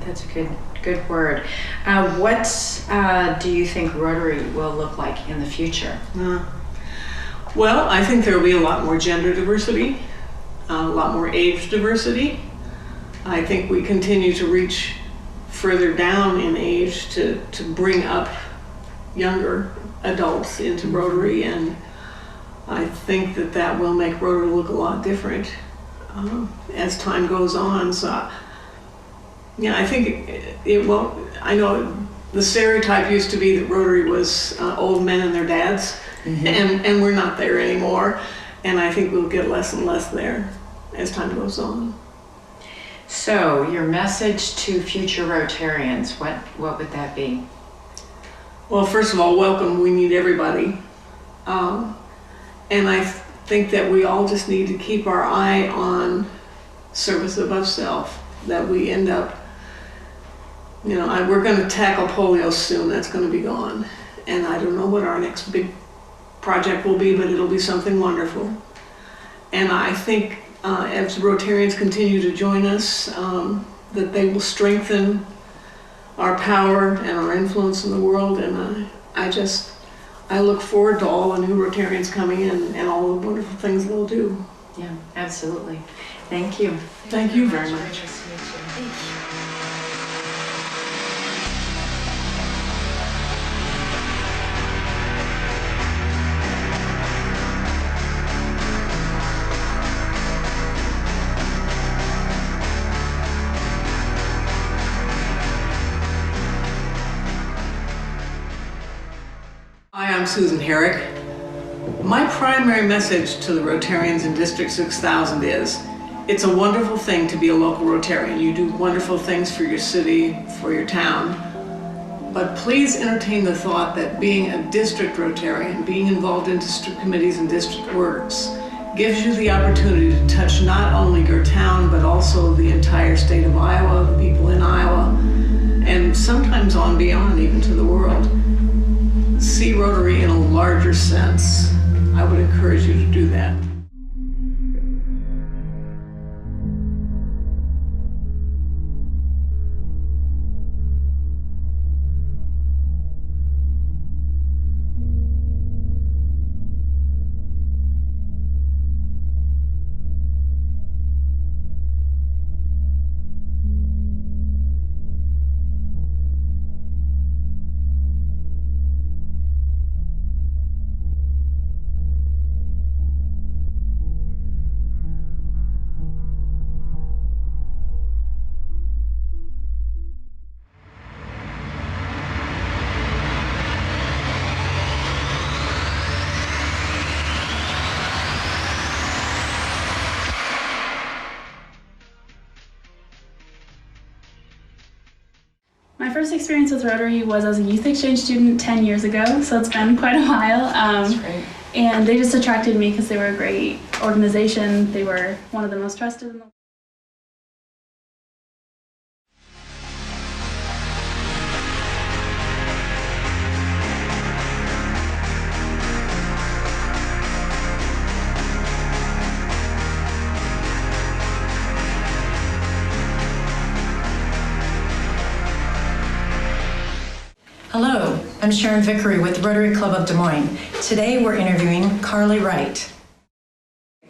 good word. What do you think Rotary will look like in the future? Well, I think there will be a lot more gender diversity, a lot more age diversity. I think we continue to reach further down in age to bring up younger adults into Rotary, and I think that will make Rotary look a lot different as time goes on. So, yeah, I think it won't. I know the stereotype used to be that Rotary was old men and their dads, and we're not there anymore. And I think we'll get less and less there as time goes on. So, your message to future Rotarians, what would that be? Well, first of all, welcome. We need everybody. And I think that we all just need to keep our eye on service above self, that we end up, we're going to tackle polio soon. That's going to be gone. And I don't know what our next big project will be, but it'll be something wonderful. And I think as Rotarians continue to join us, that they will strengthen our power and our influence in the world. And I look forward to all the new Rotarians coming in and all the wonderful things they'll do. Yeah, absolutely. Thank you. Thank you very much. Nice to meet you. Thank you. Hi, I'm Susan Herrick. My primary message to the Rotarians in District 6000 is, it's a wonderful thing to be a local Rotarian. You do wonderful things for your city, for your town. But please entertain the thought that being a district Rotarian, being involved in district committees and district works, gives you the opportunity to touch not only your town, but also the entire state of Iowa, the people in Iowa, and sometimes on beyond, even to the world. See Rotary in a larger sense. I would encourage you to do that. My first experience with Rotary was as a youth exchange student 10 years ago, so it's been quite a while. That's great. And they just attracted me because they were a great organization. They were one of the most trusted in the world. Hello, I'm Sharon Vickery with Rotary Club of Des Moines. Today we're interviewing Carley Wright.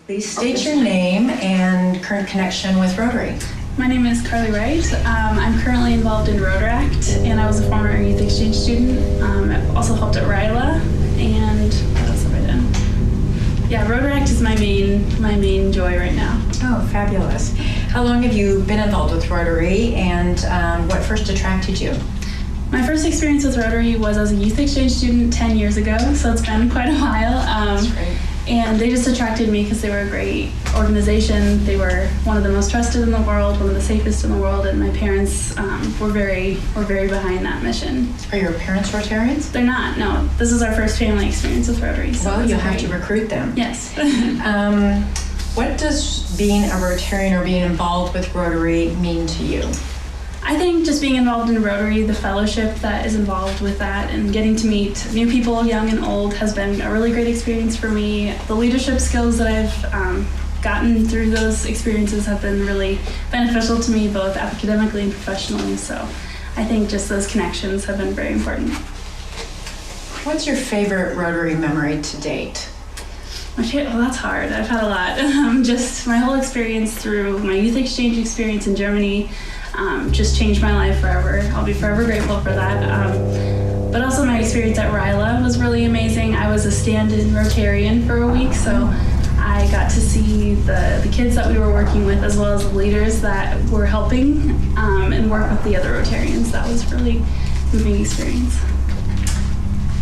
Please state your name and current connection with Rotary. My name is Carley Wright. I'm currently involved in Rotaract, and I was a former youth exchange student. I've also helped at RILA, and what else have I done? Yeah, Rotaract is my main joy right now. Oh, fabulous. How long have you been involved with Rotary, and what first attracted you? My first experience with Rotary was as a youth exchange student 10 years ago, so it's been quite a while. That's great. And they just attracted me because they were a great organization. They were one of the most trusted in the world, one of the safest in the world, and my parents were very behind that mission. Are your parents Rotarians? They're not, no. This is our first family experience with Rotary. So well, you'll have to recruit them. Yes. What does being a Rotarian or being involved with Rotary mean to you? I think just being involved in Rotary, the fellowship that is involved with that, and getting to meet new people, young and old, has been a really great experience for me. The leadership skills that I've gotten through those experiences have been really beneficial to me, both academically and professionally. So I think just those connections have been very important. What's your favorite Rotary memory to date? Well, that's hard. I've had a lot. Just my whole experience through my youth exchange experience in Germany just changed my life forever. I'll be forever grateful for that. But also my experience at RILA was really amazing. I was a stand-in Rotarian for a week, so I got to see the kids that we were working with, as well as the leaders that were helping, and work with the other Rotarians. That was really moving experience.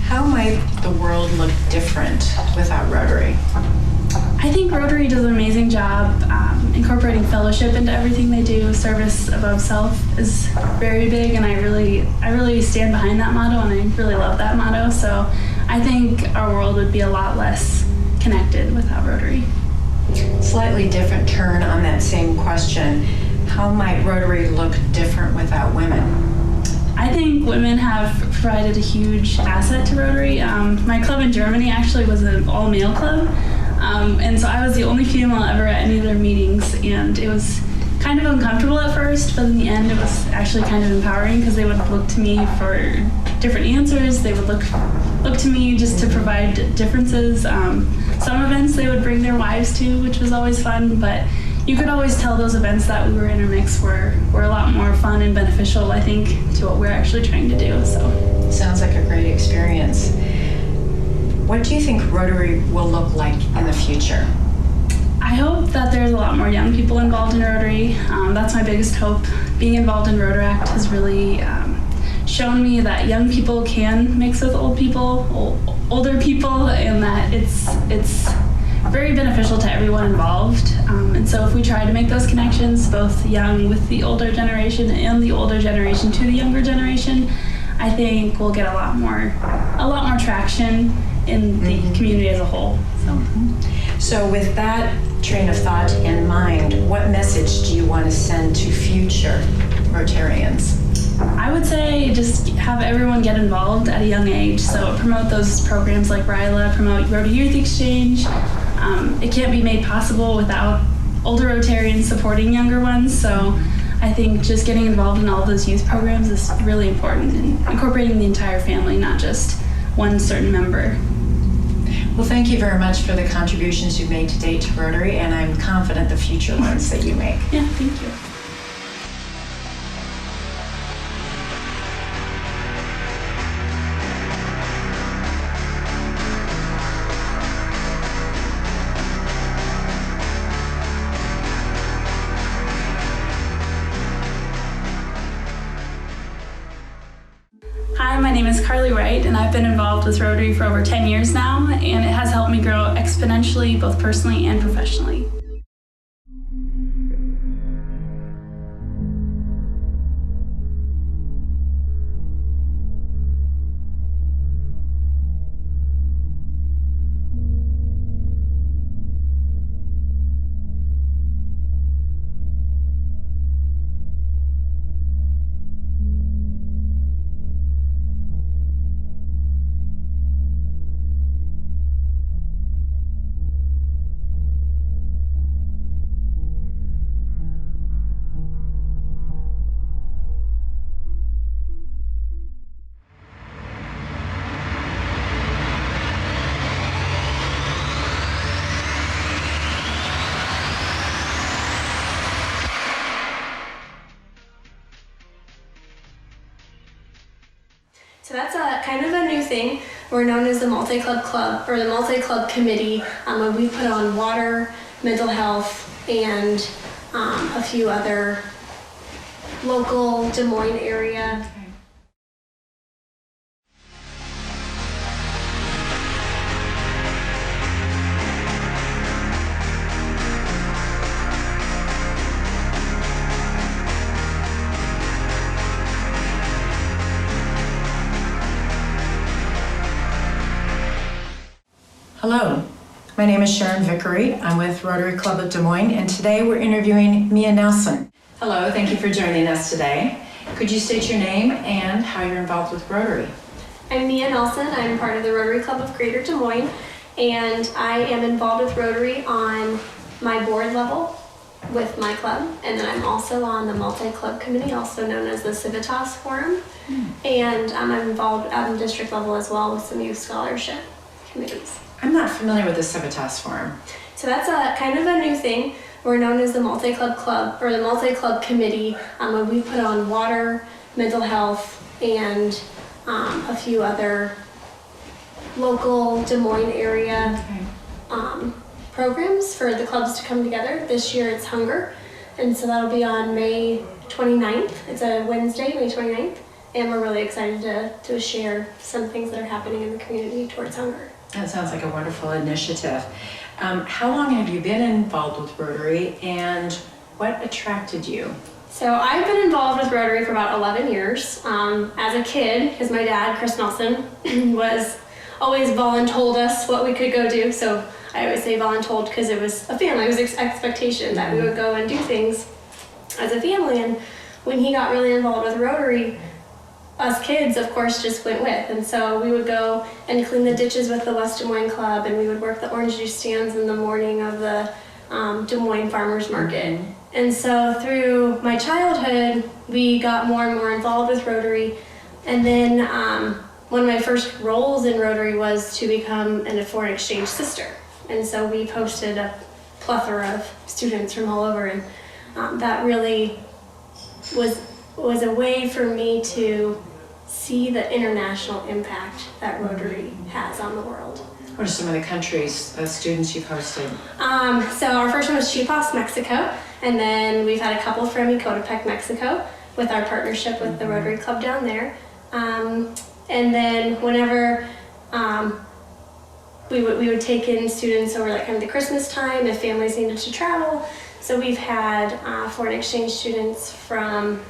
How might the world look different without Rotary? I think Rotary does an amazing job incorporating fellowship into everything they do. Service above self is very big, and I really stand behind that motto, and I really love that motto. So I think our world would be a lot less connected without Rotary. Slightly different turn on that same question. How might Rotary look different without women? I think women have provided a huge asset to Rotary. My club in Germany actually was an all-male club, and so I was the only female ever at any of their meetings, and it was kind of uncomfortable at first, but in the end it was actually kind of empowering because they would look to me for different answers. They would look to me just to provide differences. Some events they would bring their wives to, which was always fun, but you could always tell those events that we were intermixed were a lot more fun and beneficial, I think, to what we're actually trying to do. So sounds like a great experience. What do you think Rotary will look like in the future? I hope that there's a lot more young people involved in Rotary. That's my biggest hope. Being involved in Rotaract has really shown me that young people can mix with older people, and that it's very beneficial to everyone involved. And so if we try to make those connections, both young with the older generation and the older generation to the younger generation, I think we'll get a lot more traction in the community as a whole. So with that train of thought in mind, what message do you want to send to future Rotarians? I would say just have everyone get involved at a young age. So promote those programs like RILA, promote Rotary Youth Exchange. It can't be made possible without older Rotarians supporting younger ones. So I think just getting involved in all of those youth programs is really important, and incorporating the entire family, not just one certain member. Well, thank you very much for the contributions you've made to date to Rotary, and I'm confident the future ones that you make. Yeah, thank you. Hi, my name is Carley Wright, and I've been involved with Rotary for over 10 years now, and it has helped me grow exponentially, both personally and professionally. So that's a kind of a new thing. We're known as the Multi-Club Club, or the Multi-Club Committee, where we put on water, mental health, and a few other local Des Moines area. Hello, my name is Sharon Vickery. I'm with Rotary Club of Des Moines, and today we're interviewing Mia Nelson. Hello, thank you for joining us today. Could you state your name and how you're involved with Rotary? I'm Mia Nelson. I'm part of the Rotary Club of Greater Des Moines, and I am involved with Rotary on my board level with my club, and then I'm also on the Multi-Club Committee, also known as the Civitas Forum, and I'm involved at the district level as well with some youth scholarship committees. I'm not familiar with the Civitas Forum. So that's a kind of a new thing. We're known as the Multi-Club Club, or the Multi-Club Committee, where we put on water, mental health, and a few other local Des Moines area programs for the clubs to come together. This year it's Hunger, and so that'll be on May 29th. It's a Wednesday, May 29th, and we're really excited to share some things that are happening in the community towards hunger. That sounds like a wonderful initiative. How long have you been involved with Rotary, and what attracted you? So I've been involved with Rotary for about 11 years. As a kid, because my dad, Chris Nelson, was always voluntold us what we could go do. So I always say voluntold because it was a family. It was expectation that we would go and do things as a family. And when he got really involved with Rotary, us kids, of course, just went with. And so we would go and clean the ditches with the West Des Moines Club, and we would work the orange juice stands in the morning of the Des Moines Farmers Market. And so through my childhood, we got more and more involved with Rotary. And then one of my first roles in Rotary was to become a foreign exchange sister. And so we posted a plethora of students from all over, and that really was a way for me to see the international impact that Rotary has on the world. What are some of the countries, students you've hosted? So our first one was Chiapas, Mexico, and then we've had a couple from Ecotepec, Mexico, with our partnership with the Rotary Club down there. And then whenever we would take in students over like kind of the Christmas time if families needed to travel. So we've had foreign exchange students from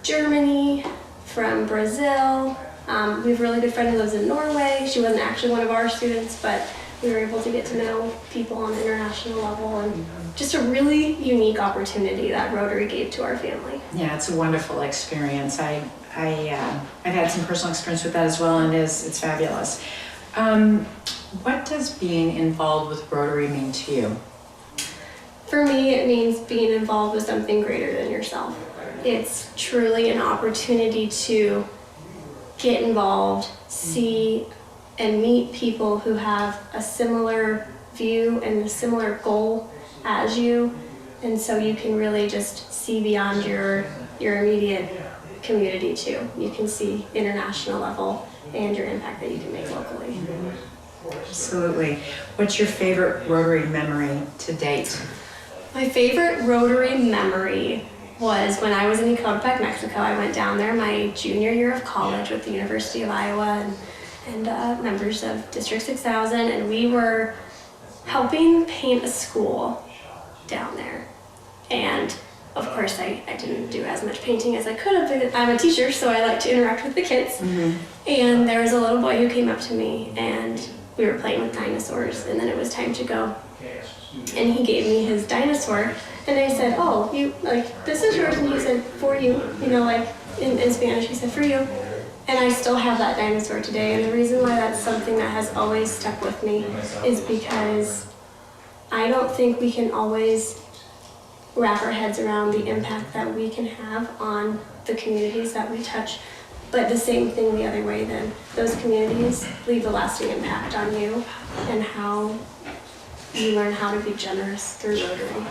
Germany, from Brazil. We have a really good friend who lives in Norway. She wasn't actually one of our students, but we were able to get to know people on an international level, and just a really unique opportunity that Rotary gave to our family. Yeah, it's a wonderful experience. I've had some personal experience with that as well, and it's fabulous. What does being involved with Rotary mean to you? For me, it means being involved with something greater than yourself. It's truly an opportunity to get involved, see and meet people who have a similar view and a similar goal as you, and so you can really just see beyond your immediate community too. You can see international level and your impact that you can make locally. Absolutely. What's your favorite Rotary memory to date? My favorite Rotary memory was when I was in Ecotepec, Mexico. I went down there my junior year of college with the University of Iowa and members of District 6000, and we were helping paint a school down there. And of course, I didn't do as much painting as I could have, but I'm a teacher, so I like to interact with the kids. And there was a little boy who came up to me, and we were playing with dinosaurs, and then it was time to go. And he gave me his dinosaur, and I said, "Oh, you, like, this is yours," and he said, "For you," you know, like, in Spanish, he said, "For you." And I still have that dinosaur today, and the reason why that's something that has always stuck with me is because I don't think we can always wrap our heads around the impact that we can have on the communities that we touch. But the same thing the other way, then those communities leave a lasting impact on you, and how you learn how to be generous through Rotary.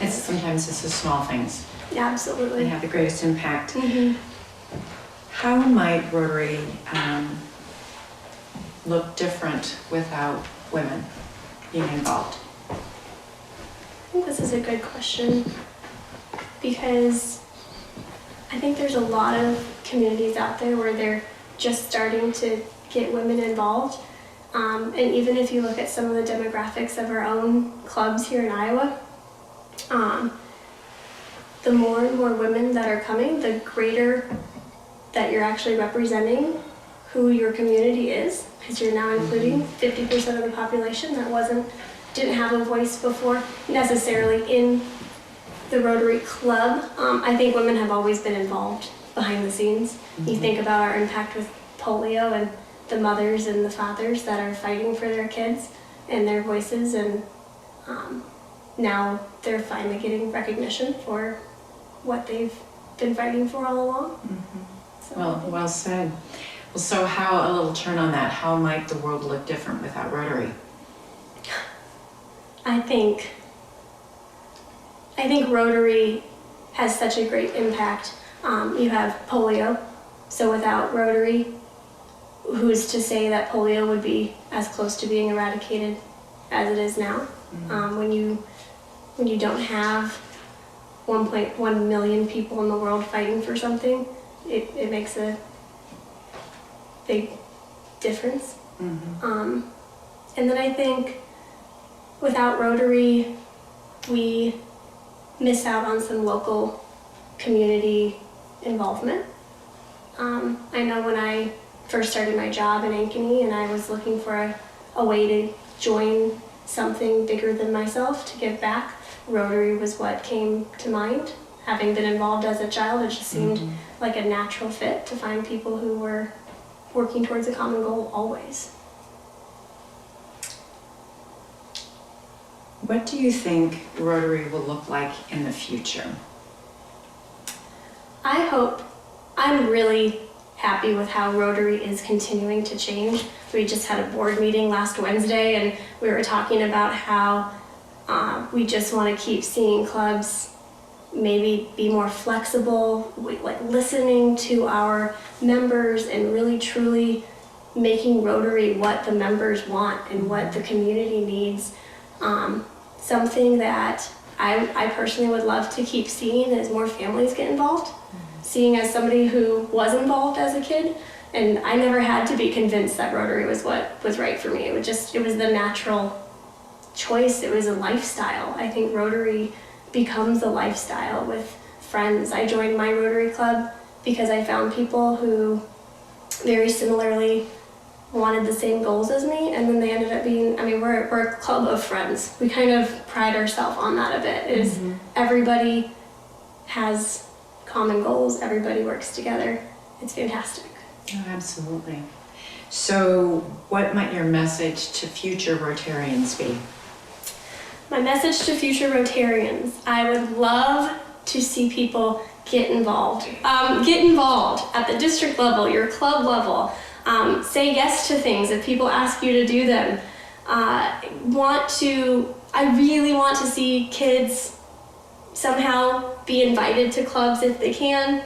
Sometimes it's the small things Yeah, absolutely. that have the greatest impact. How might Rotary look different without women being involved? I think this is a good question, because I think there's a lot of communities out there where they're just starting to get women involved. And even if you look at some of the demographics of our own clubs here in Iowa, the more and more women that are coming, the greater that you're actually representing who your community is, because you're now including 50% of the population that didn't have a voice before necessarily in the Rotary Club. I think women have always been involved behind the scenes. You think about our impact with polio and the mothers and the fathers that are fighting for their kids and their voices, and now they're finally getting recognition for what they've been fighting for all along. So, Well said. Well, so how, a little turn on that, how might the world look different without Rotary? I think Rotary has such a great impact. You have polio, so without Rotary, who's to say that polio would be as close to being eradicated as it is now? When you don't have 1.1 million people in the world fighting for something, it makes a big difference. And then I think without Rotary, we miss out on some local community involvement. I know when I first started my job in Ankeny, and I was looking for a way to join something bigger than myself to give back. Rotary was what came to mind. Having been involved as a child, it just seemed like a natural fit to find people who were working towards a common goal always. What do you think Rotary will look like in the future? I'm really happy with how Rotary is continuing to change. We just had a board meeting last Wednesday, and we were talking about how we just want to keep seeing clubs maybe be more flexible, like listening to our members and really truly making Rotary what the members want and what the community needs. Something that I personally would love to keep seeing is more families get involved. Seeing as somebody who was involved as a kid, and I never had to be convinced that Rotary was what was right for me. It was the natural choice. It was a lifestyle. I think Rotary becomes a lifestyle with friends. I joined my Rotary club because I found people who very similarly wanted the same goals as me, and then they ended up being, we're a club of friends. We kind of pride ourselves on that a bit, everybody has common goals, everybody works together. It's fantastic. Oh, absolutely. So what might your message to future Rotarians be? My message to future Rotarians, I would love to see people get involved. Get involved at the district level, your club level. Say yes to things if people ask you to do them. I really want to see kids somehow be invited to clubs if they can,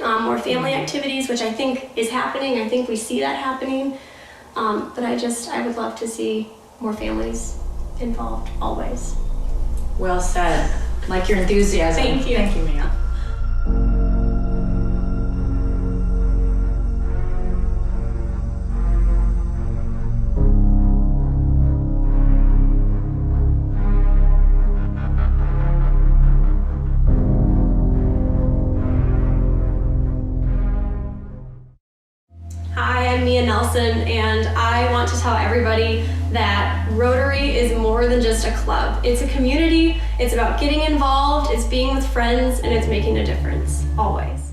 or family activities, which I think is happening. I think we see that happening. But I would love to see more families involved always. Well said. Like your enthusiasm. Thank you. Thank you, ma'am. And I want to tell everybody that Rotary is more than just a club. It's a community, it's about getting involved, it's being with friends, and it's making a difference, always.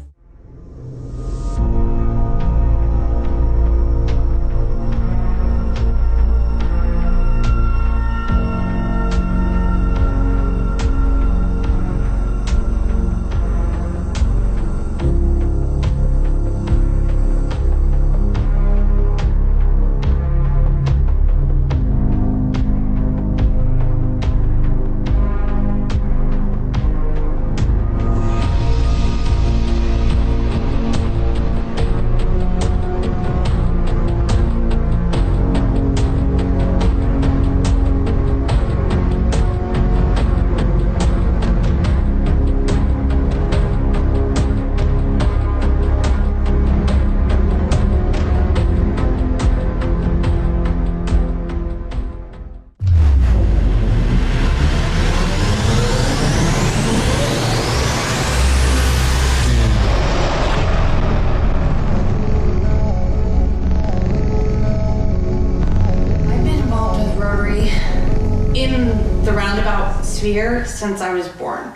Since I was born.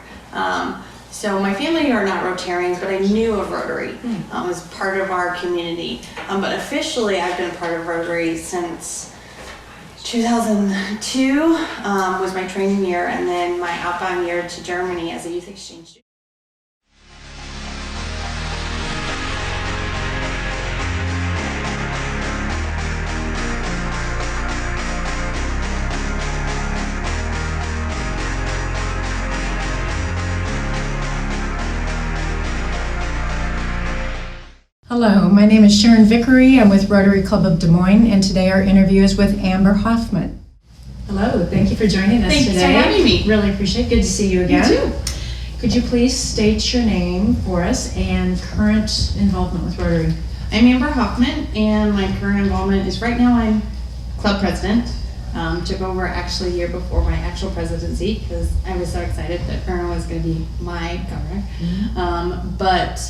So my family are not Rotarians, but I knew of Rotary as part of our community. But officially, I've been part of Rotary since 2002 was my training year, and then my outbound year to Germany as a youth exchange student. Hello, my name is Sharon Vickery. I'm with Rotary Club of Des Moines, and today our interview is with Amber Hoffman. Hello, thank you for joining us today. Thanks for having me. Really appreciate it. Good to see you again. You too. Could you please state your name for us and current involvement with Rotary? I'm Amber Hoffman, and my current involvement is right now I'm club president. Took over actually a year before my actual presidency because I was so excited that Erna was going to be my governor. But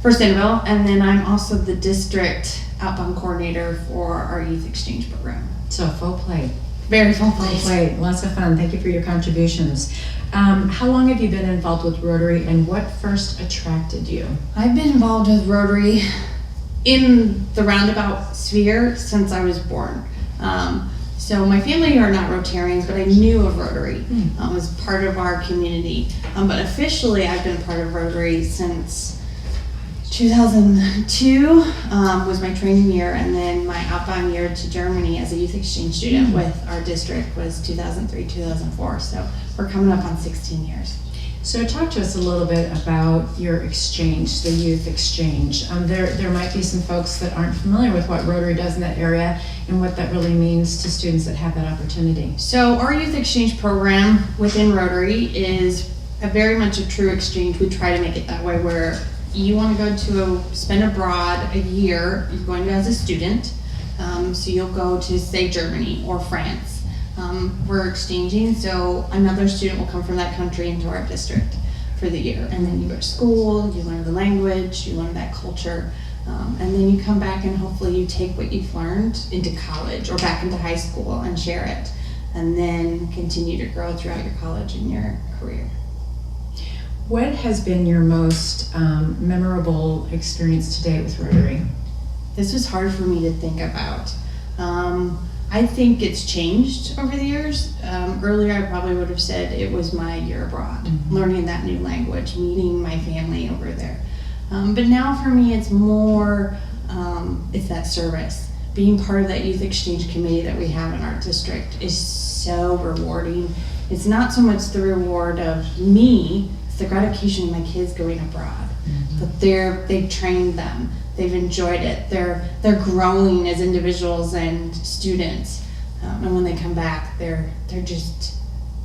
for Centerville, and then I'm also the district outbound coordinator for our youth exchange program. So full plate. Very full Full plate. plate. Lots of fun. Thank you for your contributions. How long have you been involved with Rotary, and what first attracted you? I've been involved with Rotary in the roundabout sphere since I was born. So my family are not Rotarians, but I knew of Rotary. It was part of our community. But officially, I've been part of Rotary since 2002 was my training year, and then my outbound year to Germany as a youth exchange student with our district was 2003, 2004. So we're coming up on 16 years. So talk to us a little bit about your exchange, the youth exchange. There might be some folks that aren't familiar with what Rotary does in that area and what that really means to students that have that opportunity. So our youth exchange program within Rotary is very much a true exchange. We try to make it that way, where you want to go to spend abroad a year, you're going to as a student, so you'll go to, say, Germany or France. We're exchanging, so another student will come from that country into our district for the year. And then you go to school, you learn the language, you learn that culture, and then you come back and hopefully you take what you've learned into college or back into high school and share it, and then continue to grow throughout your college and your career. What has been your most memorable experience to date with Rotary? This was hard for me to think about. I think it's changed over the years. Earlier I probably would have said it was my year abroad, learning that new language, meeting my family over there. But now for me it's more, it's that service. Being part of that youth exchange committee that we have in our district is so rewarding. It's not so much the reward of me, it's the gratification of my kids going abroad. But they've trained them. They've enjoyed it. They're growing as individuals and students, and when they come back, they're just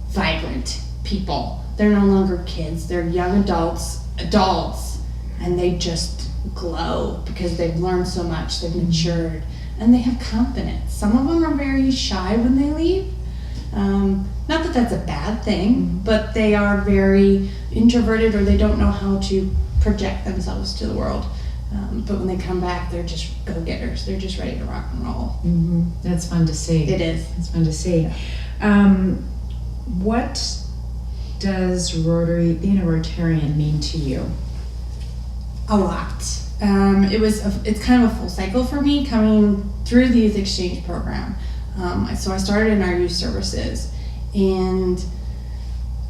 vibrant people. They're no longer kids. They're young adults, and they just glow because they've learned so much. They've matured, and they have confidence. Some of them are very shy when they leave. Not that that's a bad thing, but they are very introverted, or they don't know how to project themselves to the world. But when they come back, they're just go-getters. They're just ready to rock and roll. That's fun to see. It is. It's fun to see. What does Rotary, being a Rotarian, mean to you? A lot. It's kind of a full cycle for me coming through the youth exchange program. So I started in our youth services, and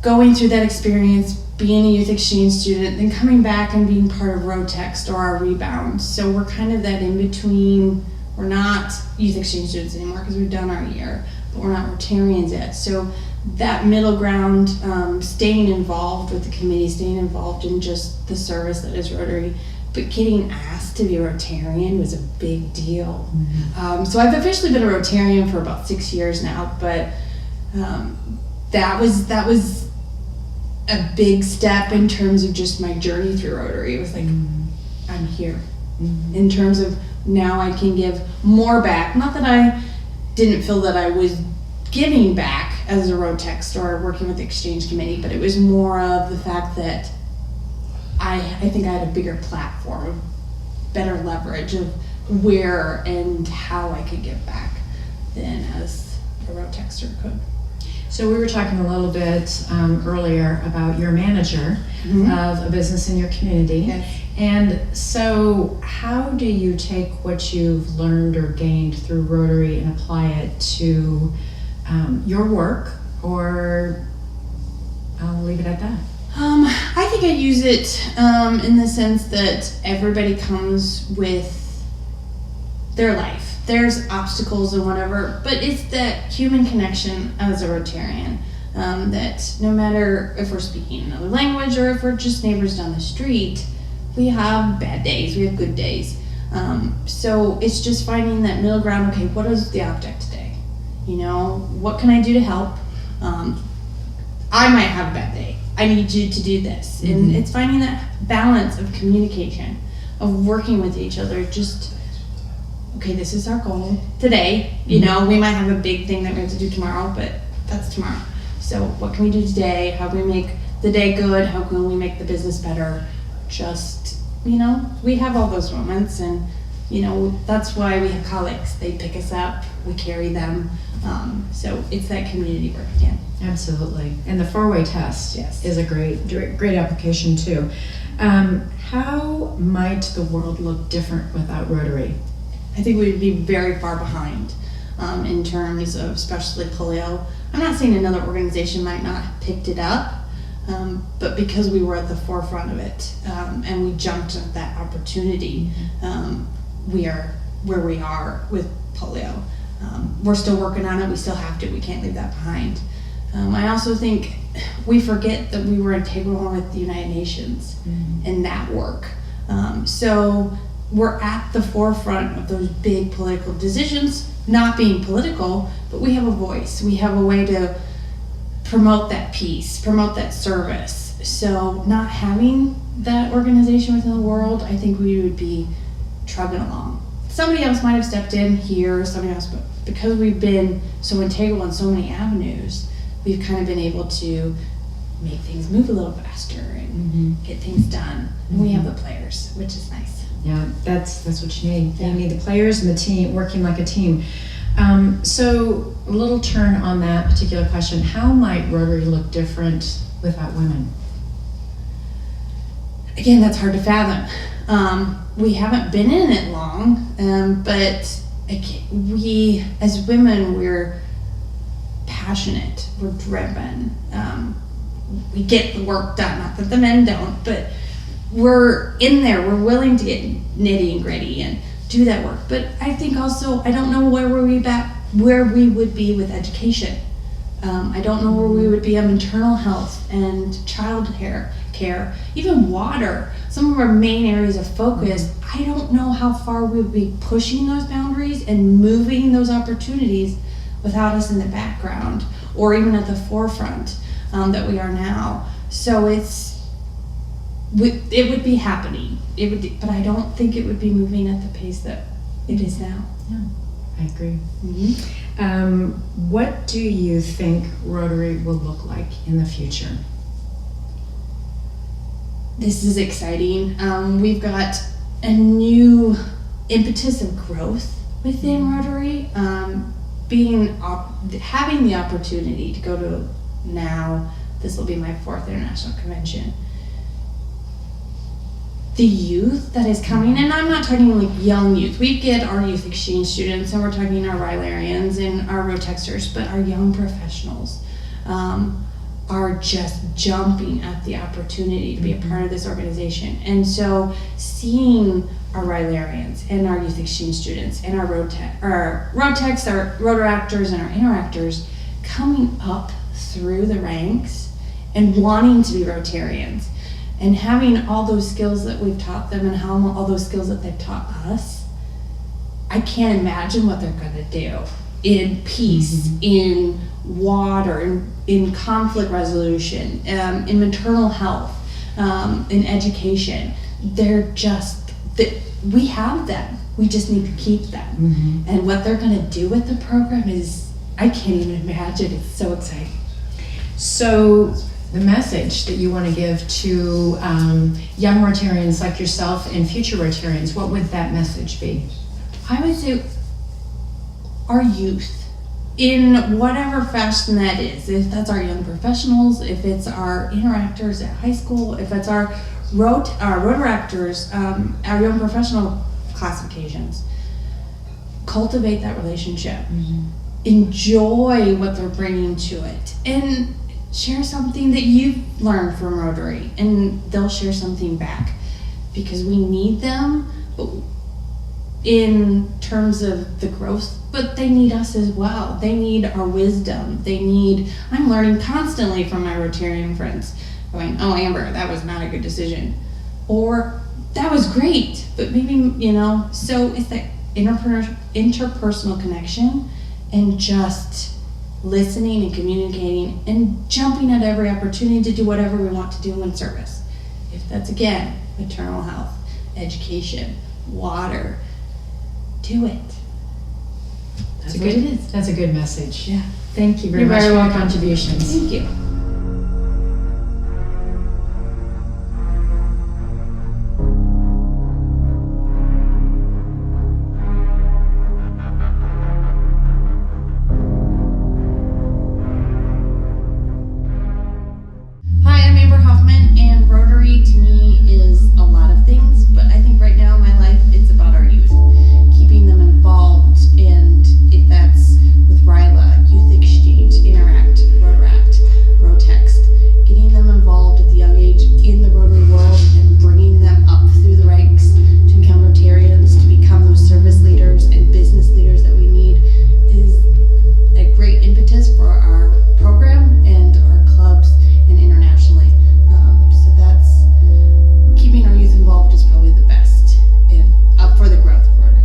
going through that experience, being a youth exchange student, then coming back and being part of Rotext or our rebound. So we're kind of that in between. We're not youth exchange students anymore because we've done our year, but we're not Rotarians yet. So that middle ground, staying involved with the committee, staying involved in just the service that is Rotary, but getting asked to be a Rotarian was a big deal. So I've officially been a Rotarian for about 6 years now, but that was a big step in terms of just my journey through Rotary. It was like, I'm here. In terms of now I can give more back. Not that I didn't feel that I was giving back as a Rotext or working with the Exchange Committee, but it was more of the fact that I think I had a bigger platform, better leverage of where and how I could give back than as a Rotexter could. So we were talking a little bit earlier about your manager of a business in your community. Yes. And so how do you take what you've learned or gained through Rotary and apply it to your work, or I'll leave it at that? I think I use it in the sense that everybody comes with their life. There's obstacles and whatever, but it's that human connection as a Rotarian, that no matter if we're speaking another language or if we're just neighbors down the street, we have bad days, we have good days. So it's just finding that middle ground. Okay, what is the object today? You know, what can I do to help? I might have a bad day. I need you to do this. And it's finding that balance of communication, of working with each other, just okay, this is our goal today. You know, we might have a big thing that we have to do tomorrow, but that's tomorrow. So what can we do today? How can we make the day good? How can we make the business better? Just, you know, we have all those moments, and, you know, that's why we have colleagues. They pick us up, we carry them. So it's that community work again. Absolutely. And the 4-way test is a great application too. How might the world look different without Rotary? I think we would be very far behind in terms of especially polio. I'm not saying another organization might not have picked it up, but because we were at the forefront of it and we jumped at that opportunity, we are where we are with polio. We're still working on it. We still have to. We can't leave that behind. I also think we forget that we were integral with the United Nations and that work. So we're at the forefront of those big political decisions, not being political, but we have a voice. We have a way to promote that peace, promote that service. So not having that organization within the world, I think we would be trugging along. Somebody else might have stepped in here, somebody else, but because we've been so integral in so many avenues, we've kind of been able to make things move a little faster and get things done. And we have the players, which is nice. Yeah, that's what you need. You need the players and the team working like a team. So a little turn on that particular question. How might Rotary look different without women? Again, that's hard to fathom. We haven't been in it long, but we, as women, we're passionate, we're driven. We get the work done, not that the men don't, but we're in there, we're willing to get nitty and gritty and do that work. But I think also, I don't know where we would be with education. I don't know where we would be on maternal health and child care, even water. Some of our main areas of focus, I don't know how far we would be pushing those boundaries and moving those opportunities without us in the background or even at the forefront that we are now. So it would be happening. But I don't think it would be moving at the pace that it is now. Yeah, I agree. What do you think Rotary will look like in the future? This is exciting. We've got a new impetus of growth within Rotary. Having the opportunity to go to now, this will be my 4th international convention. The youth that is coming, and I'm not talking like young youth. We get our youth exchange students, and we're talking our Rylarians and our Rotexers, but our young professionals are just jumping at the opportunity to be a part of this organization. And so seeing our Rylarians and our youth exchange students and our Rotex, our Rotaractors and our Interactors coming up through the ranks and wanting to be Rotarians and having all those skills that we've taught them and all those skills that they've taught us, I can't imagine what they're gonna do in peace, in water, in conflict resolution, in maternal health, in education. They're just, we have them. We just need to keep them. And what they're gonna do with the program is, I can't even imagine. It's so exciting. So the message that you want to give to young Rotarians like yourself and future Rotarians, what would that message be? I would say our youth, in whatever fashion that is, if that's our young professionals, if it's our interactors at high school, if it's our Rotaractors, our young professional classifications, cultivate that relationship. Enjoy what they're bringing to it, and share something that you've learned from Rotary, and they'll share something back, because we need them in terms of the growth, but they need us as well. They need our wisdom. I'm learning constantly from my Rotarian friends, going, oh, Amber, that was not a good decision, or that was great, but maybe, so it's that interpersonal connection and just listening and communicating and jumping at every opportunity to do whatever we want to do in service. If that's, again, maternal health, education, water, do it. That's what it is. That's a good message. Yeah. Thank you very You're much very for your welcome. contributions. Thank you. Hi, I'm Amber Hoffman, and Rotary to me is a lot of things, but I think right now in my life it's about our youth, keeping them involved, and if that's with RILA, Youth Exchange, Interact, Rotaract, Rotext, getting them involved at the young age in the Rotary world and bringing them up through the ranks to become Rotarians, to become those service leaders and business leaders that we need is a great impetus for our program and our clubs and internationally. So that's keeping our youth involved is probably the best and up for the growth of Rotary.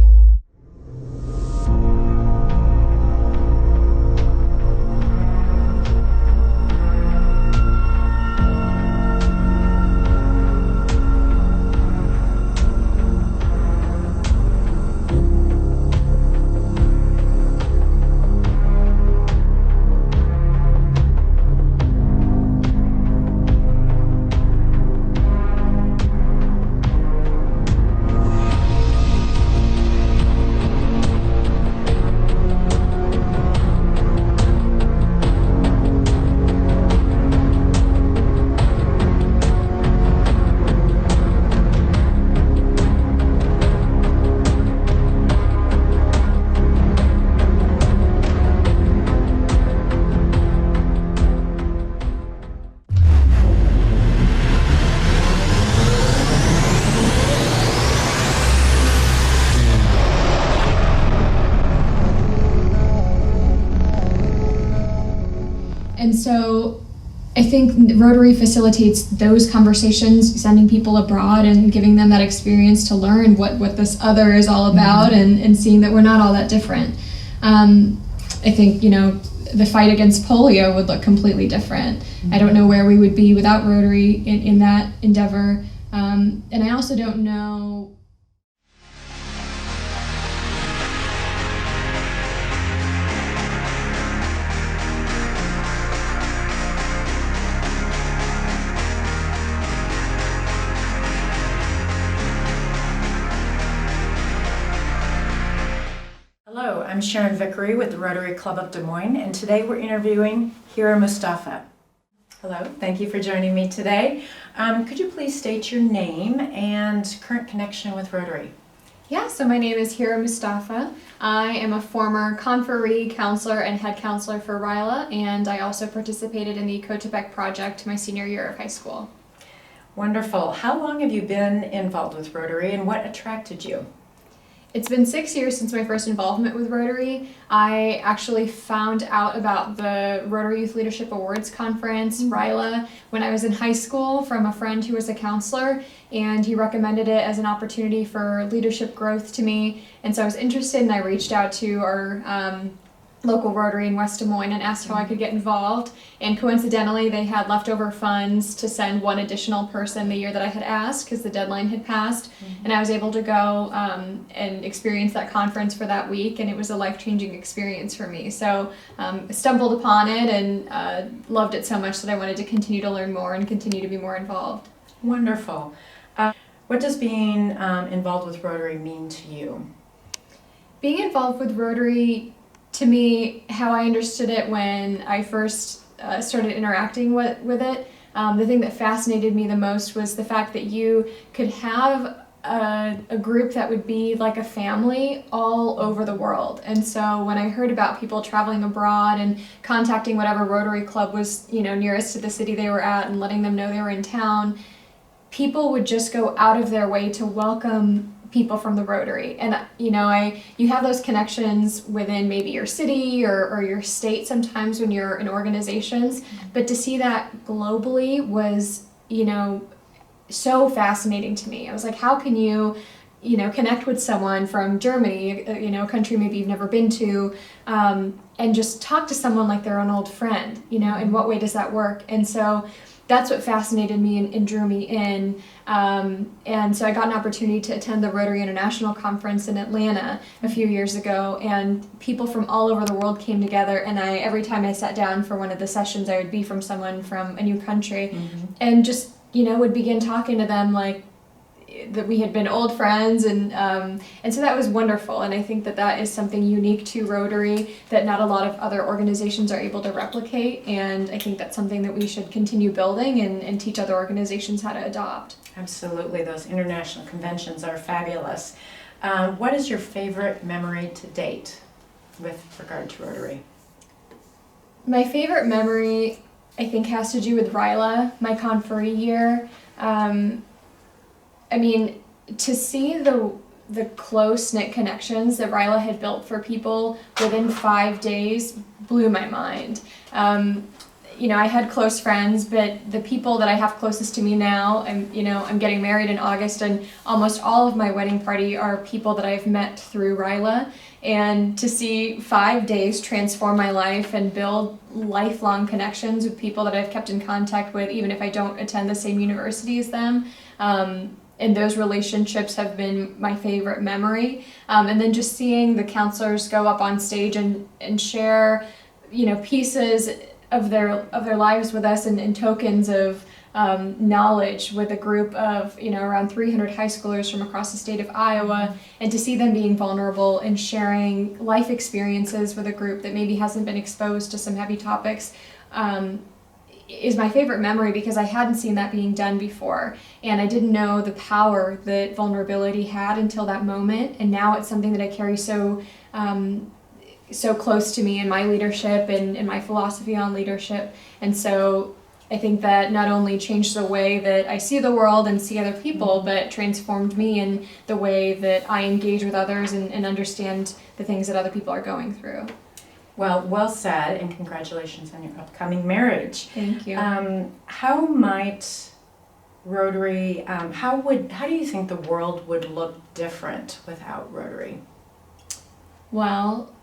And so I think Rotary facilitates those conversations, sending people abroad and giving them that experience to learn what this other is all about, and seeing that we're not all that different. I think, the fight against polio would look completely different. I don't know where we would be without Rotary in that endeavor. And I also don't know. Hello, I'm Sharon Vickery with the Rotary Club of Des Moines, and today we're interviewing Hira Mustafa. Hello, thank you for joining me today. Could you please state your name and current connection with Rotary? Yeah, so my name is Hira Mustafa. I am a former conferee counselor and head counselor for RILA, and I also participated in the Coatepec project my senior year of high school. Wonderful. How long have you been involved with Rotary, and what attracted you? It's been 6 years since my first involvement with Rotary. I actually found out about the Rotary Youth Leadership Awards Conference, RILA, when I was in high school from a friend who was a counselor, and he recommended it as an opportunity for leadership growth to me. And so I was interested, and I reached out to our local Rotary in West Des Moines and asked how I could get involved. And coincidentally, they had leftover funds to send one additional person the year that I had asked because the deadline had passed. And I was able to go and experience that conference for that week, and it was a life-changing experience for me. So I stumbled upon it and loved it so much that I wanted to continue to learn more and continue to be more involved. Wonderful. What does being involved with Rotary mean to you? Being involved with Rotary, to me, how I understood it when I first started interacting with it, the thing that fascinated me the most was the fact that you could have a group that would be like a family all over the world. And so when I heard about people traveling abroad and contacting whatever Rotary Club was, nearest to the city they were at and letting them know they were in town, people would just go out of their way to welcome people from the Rotary. And you have those connections within maybe your city or your state sometimes when you're in organizations, but to see that globally was so fascinating to me. I was like, how can you connect with someone from Germany, a country maybe you've never been to, and just talk to someone like they're an old friend, in what way does that work? And so that's what fascinated me and drew me in. And so I got an opportunity to attend the Rotary International Conference in Atlanta a few years ago, and people from all over the world came together, and every time I sat down for one of the sessions, I would be from someone from a new country, and just, would begin talking to them like that we had been old friends, and so that was wonderful. And I think that is something unique to Rotary that not a lot of other organizations are able to replicate, and I think that's something that we should continue building and teach other organizations how to adopt. Absolutely, those international conventions are fabulous. What is your favorite memory to date with regard to Rotary? My favorite memory, I think, has to do with Ryla, my conferee year. To see the close-knit connections that Ryla had built for people within 5 days blew my mind. I had close friends, but the people that I have closest to me now, I'm getting married in August, and almost all of my wedding party are people that I've met through Ryla. And to see 5 days transform my life and build lifelong connections with people that I've kept in contact with, even if I don't attend the same university as them, and those relationships have been my favorite memory. And then just seeing the counselors go up on stage and share, pieces of their lives with us, and tokens of knowledge with a group of around 300 high schoolers from across the state of Iowa, and to see them being vulnerable and sharing life experiences with a group that maybe hasn't been exposed to some heavy topics, is my favorite memory, because I hadn't seen that being done before, and I didn't know the power that vulnerability had until that moment. And now it's something that I carry so close to me in my leadership and in my philosophy on leadership. And so I think that not only changed the way that I see the world and see other people, but transformed me in the way that I engage with others and understand the things that other people are going through. Well said, and congratulations on your upcoming marriage. Thank you. How might Rotary, how do you think the world would look different without Rotary? Well,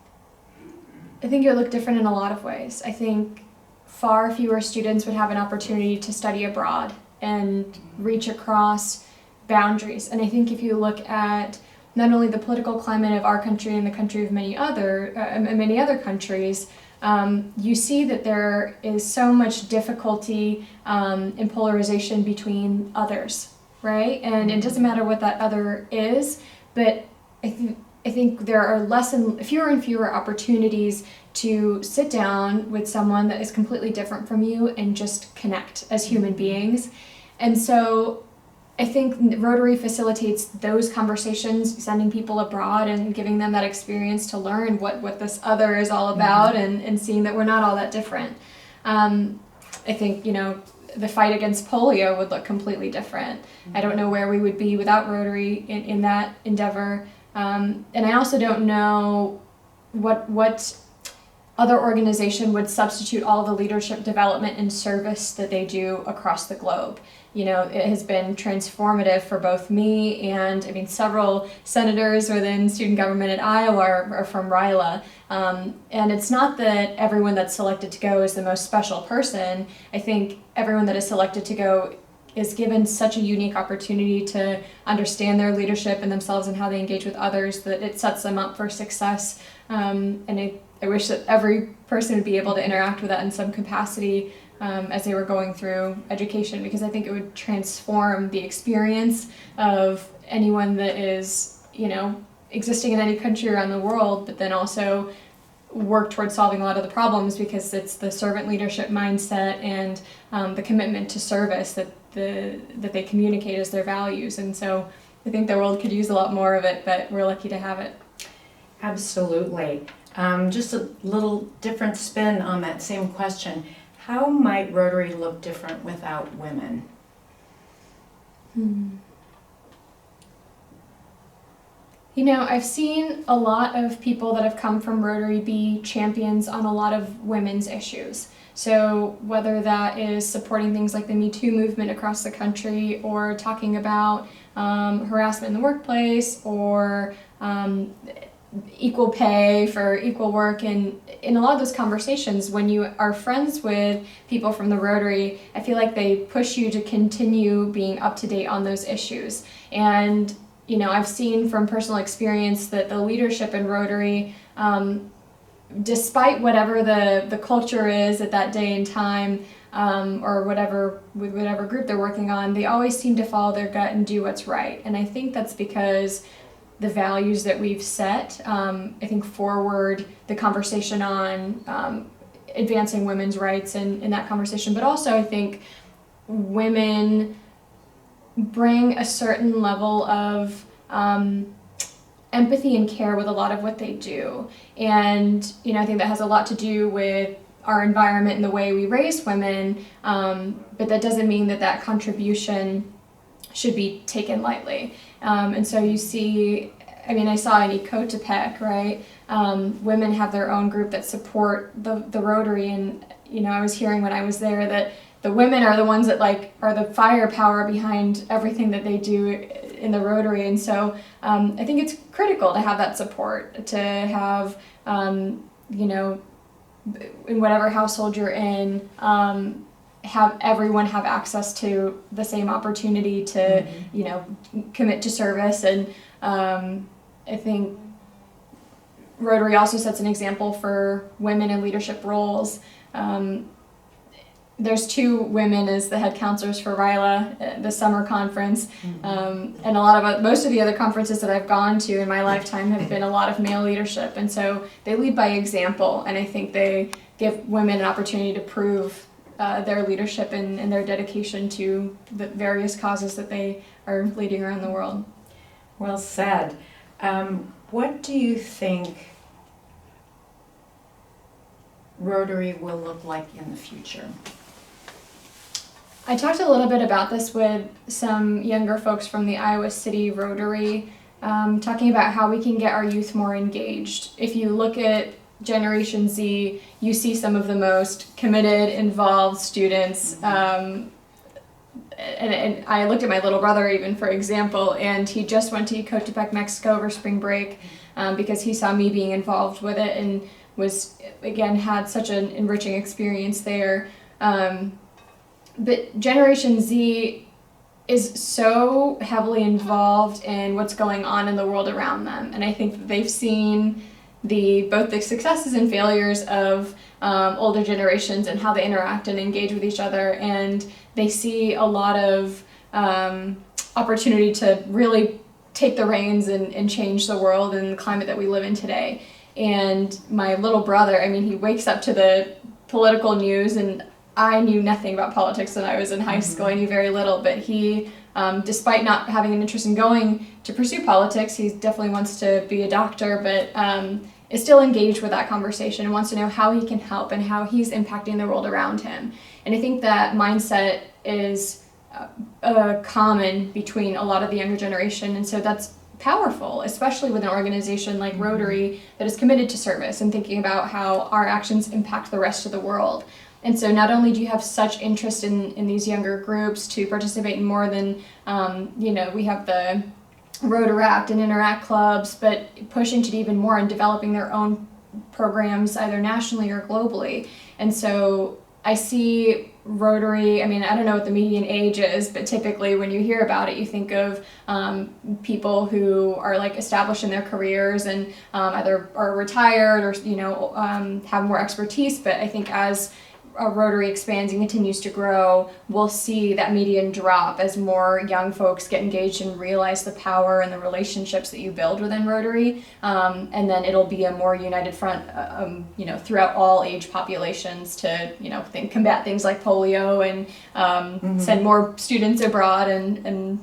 I think it would look different in a lot of ways. I think far fewer students would have an opportunity to study abroad and reach across boundaries. And I think if you look at not only the political climate of our country and the country of many other countries, you see that there is so much difficulty and polarization between others, right? And it doesn't matter what that other is, but I think there are fewer and fewer opportunities to sit down with someone that is completely different from you and just connect as human beings. And so I think Rotary facilitates those conversations, sending people abroad and giving them that experience to learn what this other is all about, and seeing that we're not all that different. I think, the fight against polio would look completely different. I don't know where we would be without Rotary in that endeavor. And I also don't know what other organization would substitute all the leadership development and service that they do across the globe. It has been transformative for both me and, several senators within student government at Iowa are from RILA. And it's not that everyone that's selected to go is the most special person. I think everyone that is selected to go is given such a unique opportunity to understand their leadership and themselves and how they engage with others that it sets them up for success. And I wish that every person would be able to interact with that in some capacity as they were going through education, because I think it would transform the experience of anyone that is, existing in any country around the world, but then also work towards solving a lot of the problems, because it's the servant leadership mindset and the commitment to service that they communicate as their values. And so I think the world could use a lot more of it, but we're lucky to have it. Absolutely. Just a little different spin on that same question. How might Rotary look different without women? You know, I've seen a lot of people that have come from Rotary be champions on a lot of women's issues. So whether that is supporting things like the Me Too movement across the country, or talking about harassment in the workplace, or equal pay for equal work, and in a lot of those conversations, when you are friends with people from the Rotary, I feel like they push you to continue being up to date on those issues. And you know, I've seen from personal experience that the leadership in Rotary, despite whatever the culture is at that day and time, or whatever, with whatever group they're working on, they always seem to follow their gut and do what's right. And I think that's because the values that we've set, I think, forward the conversation on advancing women's rights in that conversation. But also I think women bring a certain level of empathy and care with a lot of what they do. And, you know, I think that has a lot to do with our environment and the way we raise women, but that doesn't mean that that contribution should be taken lightly. And so you see, I mean, I saw in Ecotepec, right, women have their own group that support the Rotary, and, you know, I was hearing when I was there that the women are the ones that like are the firepower behind everything that they do in the Rotary. And so I think it's critical to have that support, to have, you know, in whatever household you're in, have everyone have access to the same opportunity to, you know, commit to service. And I think Rotary also sets an example for women in leadership roles. There's 2 women as the head counselors for RILA at the summer conference, and most of the other conferences that I've gone to in my lifetime have been a lot of male leadership, and so they lead by example, and I think they give women an opportunity to prove their leadership and their dedication to the various causes that they are leading around the world. Well said. What do you think Rotary will look like in the future? I talked a little bit about this with some younger folks from the Iowa City Rotary, talking about how we can get our youth more engaged. If you look at Generation Z, you see some of the most committed, involved students. And I looked at my little brother even, for example, and he just went to Ecotepec, Mexico over spring break because he saw me being involved with it and was, again, had such an enriching experience there. But Generation Z is so heavily involved in what's going on in the world around them. And I think that they've seen both the successes and failures of older generations and how they interact and engage with each other. And they see a lot of opportunity to really take the reins and change the world and the climate that we live in today. And my little brother, I mean, he wakes up to the political news, and I knew nothing about politics when I was in high school. I knew very little, but he, despite not having an interest in going to pursue politics, he definitely wants to be a doctor, but is still engaged with that conversation and wants to know how he can help and how he's impacting the world around him. And I think that mindset is common between a lot of the younger generation, and so that's powerful, especially with an organization like Rotary that is committed to service and thinking about how our actions impact the rest of the world. And so not only do you have such interest in these younger groups to participate in more than, you know, we have the Rotaract and Interact clubs, but pushing to do even more and developing their own programs either nationally or globally. And so I see Rotary, I mean, I don't know what the median age is, but typically when you hear about it, you think of people who are like established in their careers and either are retired or, you know, have more expertise. But I think as Rotary expands and continues to grow, we'll see that median drop as more young folks get engaged and realize the power and the relationships that you build within Rotary, and then it'll be a more united front, you know, throughout all age populations to, you know, combat things like polio and send more students abroad and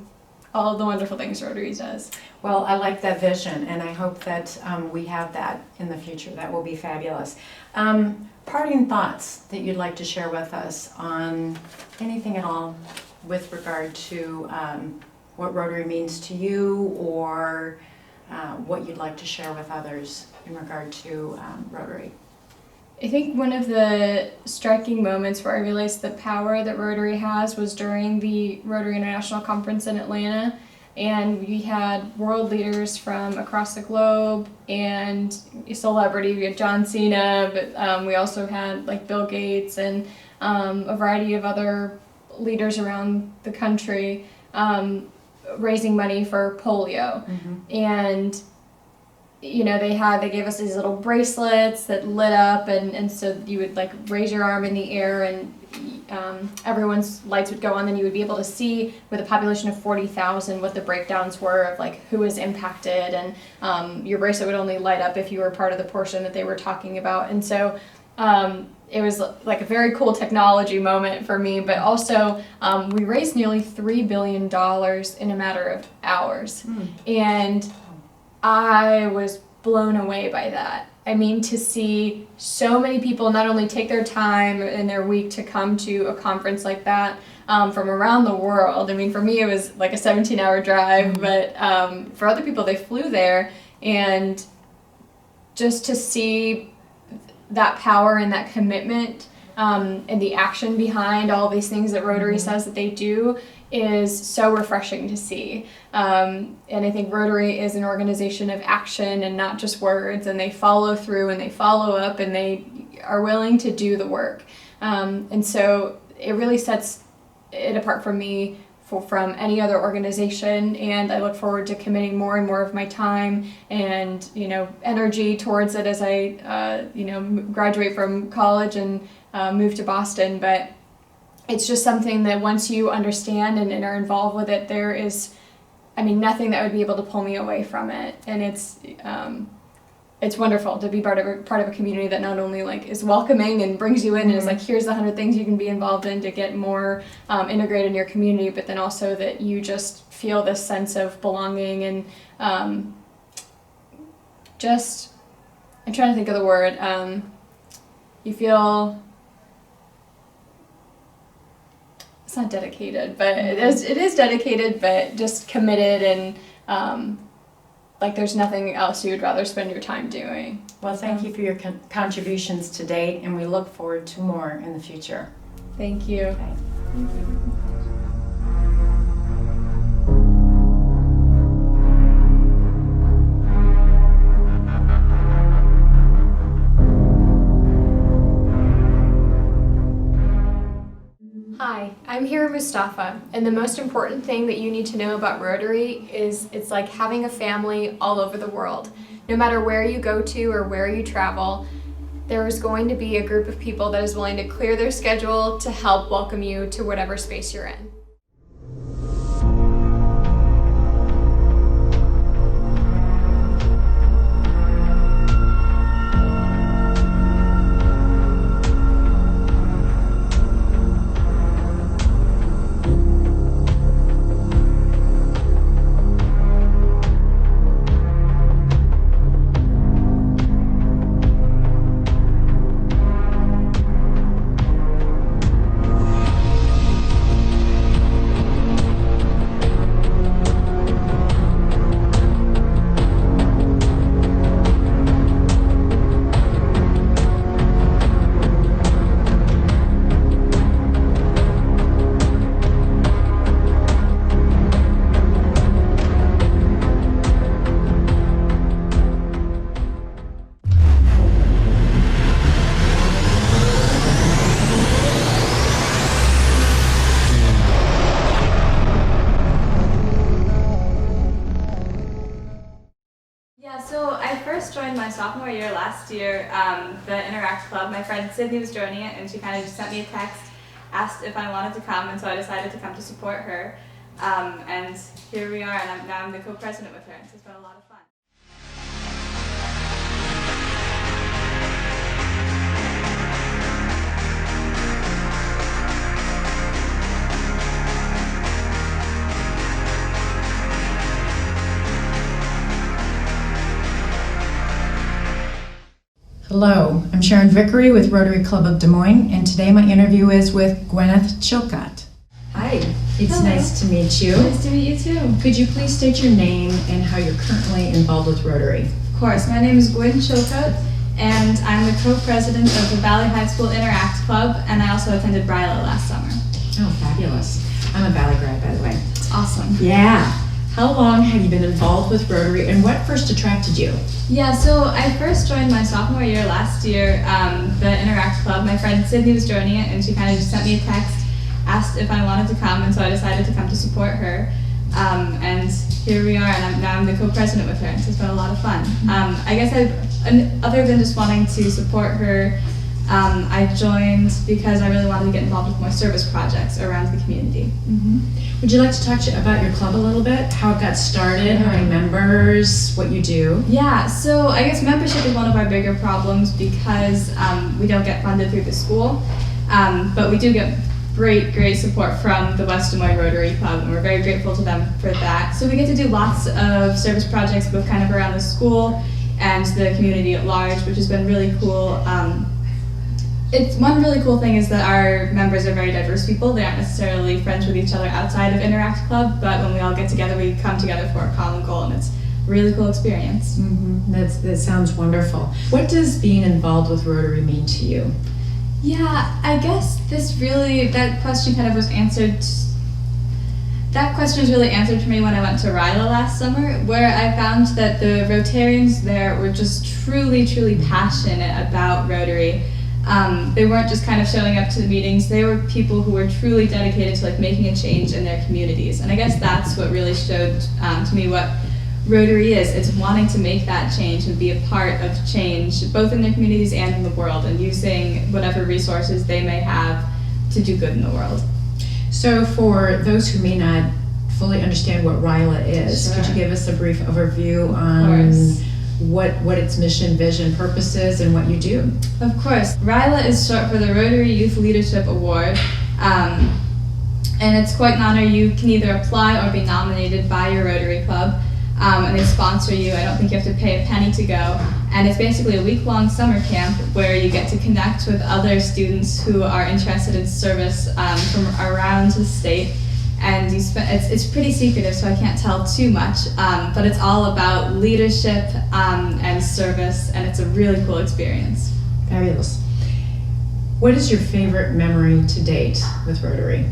all of the wonderful things Rotary does. Well, I like that vision, and I hope that we have that in the future. That will be fabulous. Parting thoughts that you'd like to share with us on anything at all with regard to what Rotary means to you, or what you'd like to share with others in regard to Rotary. I think one of the striking moments where I realized the power that Rotary has was during the Rotary International Conference in Atlanta. And we had world leaders from across the globe and celebrity. We had John Cena, but we also had like Bill Gates and a variety of other leaders around the country raising money for polio. And you know, they gave us these little bracelets that lit up, and so you would like raise your arm in the air and everyone's lights would go on, then you would be able to see with a population of 40,000 what the breakdowns were of like who was impacted, and your bracelet would only light up if you were part of the portion that they were talking about. And so it was like a very cool technology moment for me, but also we raised nearly $3 billion in a matter of hours. And I was blown away by that. I mean, to see so many people not only take their time in their week to come to a conference like that from around the world. I mean, for me, it was like a 17-hour drive, but for other people, they flew there. And just to see that power and that commitment and the action behind all these things that Rotary says that they do is so refreshing to see. And I think Rotary is an organization of action and not just words, and they follow through and they follow up and they are willing to do the work. And so it really sets it apart from me from any other organization, and I look forward to committing more and more of my time and energy towards it as I graduate from college and move to Boston. But it's just something that once you understand and are involved with it, there is, nothing that would be able to pull me away from it. And it's wonderful to be part of a community that not only like is welcoming and brings you in and is like, here's the 100 things you can be involved in to get more integrated in your community, but then also that you just feel this sense of belonging and I'm trying to think of the word. You feel, it's not dedicated, but it is dedicated, but just committed and like there's nothing else you would rather spend your time doing. Well, thank you for your contributions to date, and we look forward to more in the future. Thank you. Okay. Thank you. Hi, I'm Hira Mustafa, and the most important thing that you need to know about Rotary is it's like having a family all over the world. No matter where you go to or where you travel, there is going to be a group of people that is willing to clear their schedule to help welcome you to whatever space you're in. My sophomore year last year, the Interact Club, my friend Sydney was joining it, and she kind of just sent me a text, asked if I wanted to come, and so I decided to come to support her. And here we are, and now I'm the co-president with her, and so it's been a lot of fun. Hello, I'm VICKERY with Rotary Club of Des Moines, and today my interview is with Gweneth Chilcoat. Hi Hi, it's Hello. nice to meet you. Nice to meet you too. Could you please state your name and how you're currently involved with Rotary? Of course, my name is Gweneth Chilcoat, and I'm the co-president of the Valley High School Interact Club, and I also attended Bryla last summer. Oh, fabulous. I'm a Valley grad, by the way. It's awesome. Yeah. How long have you been involved with Rotary, and what first attracted you? Yeah, so I first joined my sophomore year last year, the Interact Club. My friend Sydney was joining it, and she kind of just sent me a text, asked if I wanted to come, and so I decided to come to support her. And here we are, and now I'm the co-president with her, and so it's been a lot of fun. I guess other than just wanting to support her, I joined because I really wanted to get involved with more service projects around the community. Would you like to talk about your club a little bit? How it got started, how many members, what you do? Yeah, so I guess membership is one of our bigger problems because we don't get funded through the school, but we do get great support from the West Des Moines Rotary Club, and we're very grateful to them for that. So we get to do lots of service projects both kind of around the school and the community at large, which has been really cool. It's one really cool thing is that our members are very diverse people. They aren't necessarily friends with each other outside of Interact Club, but when we all get together, we come together for a common goal, and it's a really cool experience. That sounds wonderful. What does being involved with Rotary mean to you? Yeah, I guess that question kind of was answered. That question was really answered for me when I went to Ryla last summer, where I found that the Rotarians there were just truly passionate about Rotary. They weren't just kind of showing up to the meetings. They were people who were truly dedicated to like making a change in their communities. And I guess that's what really showed to me what Rotary is. It's wanting to make that change and be a part of change, both in their communities and in the world, and using whatever resources they may have to do good in the world. So for those who may not fully understand what Ryla is, could you give us a brief overview on what its mission, vision, purpose is, and what you do? Of course. Ryla is short for the Rotary Youth Leadership Award. And it's quite an honor. You can either apply or be nominated by your Rotary Club. And they sponsor you. I don't think you have to pay a penny to go. And it's basically a week-long summer camp where you get to connect with other students who are interested in service from around the state. And it's pretty secretive, so I can't tell too much. But it's all about leadership and service, and it's a really cool experience. Fabulous. What is your favorite memory to date with Rotary?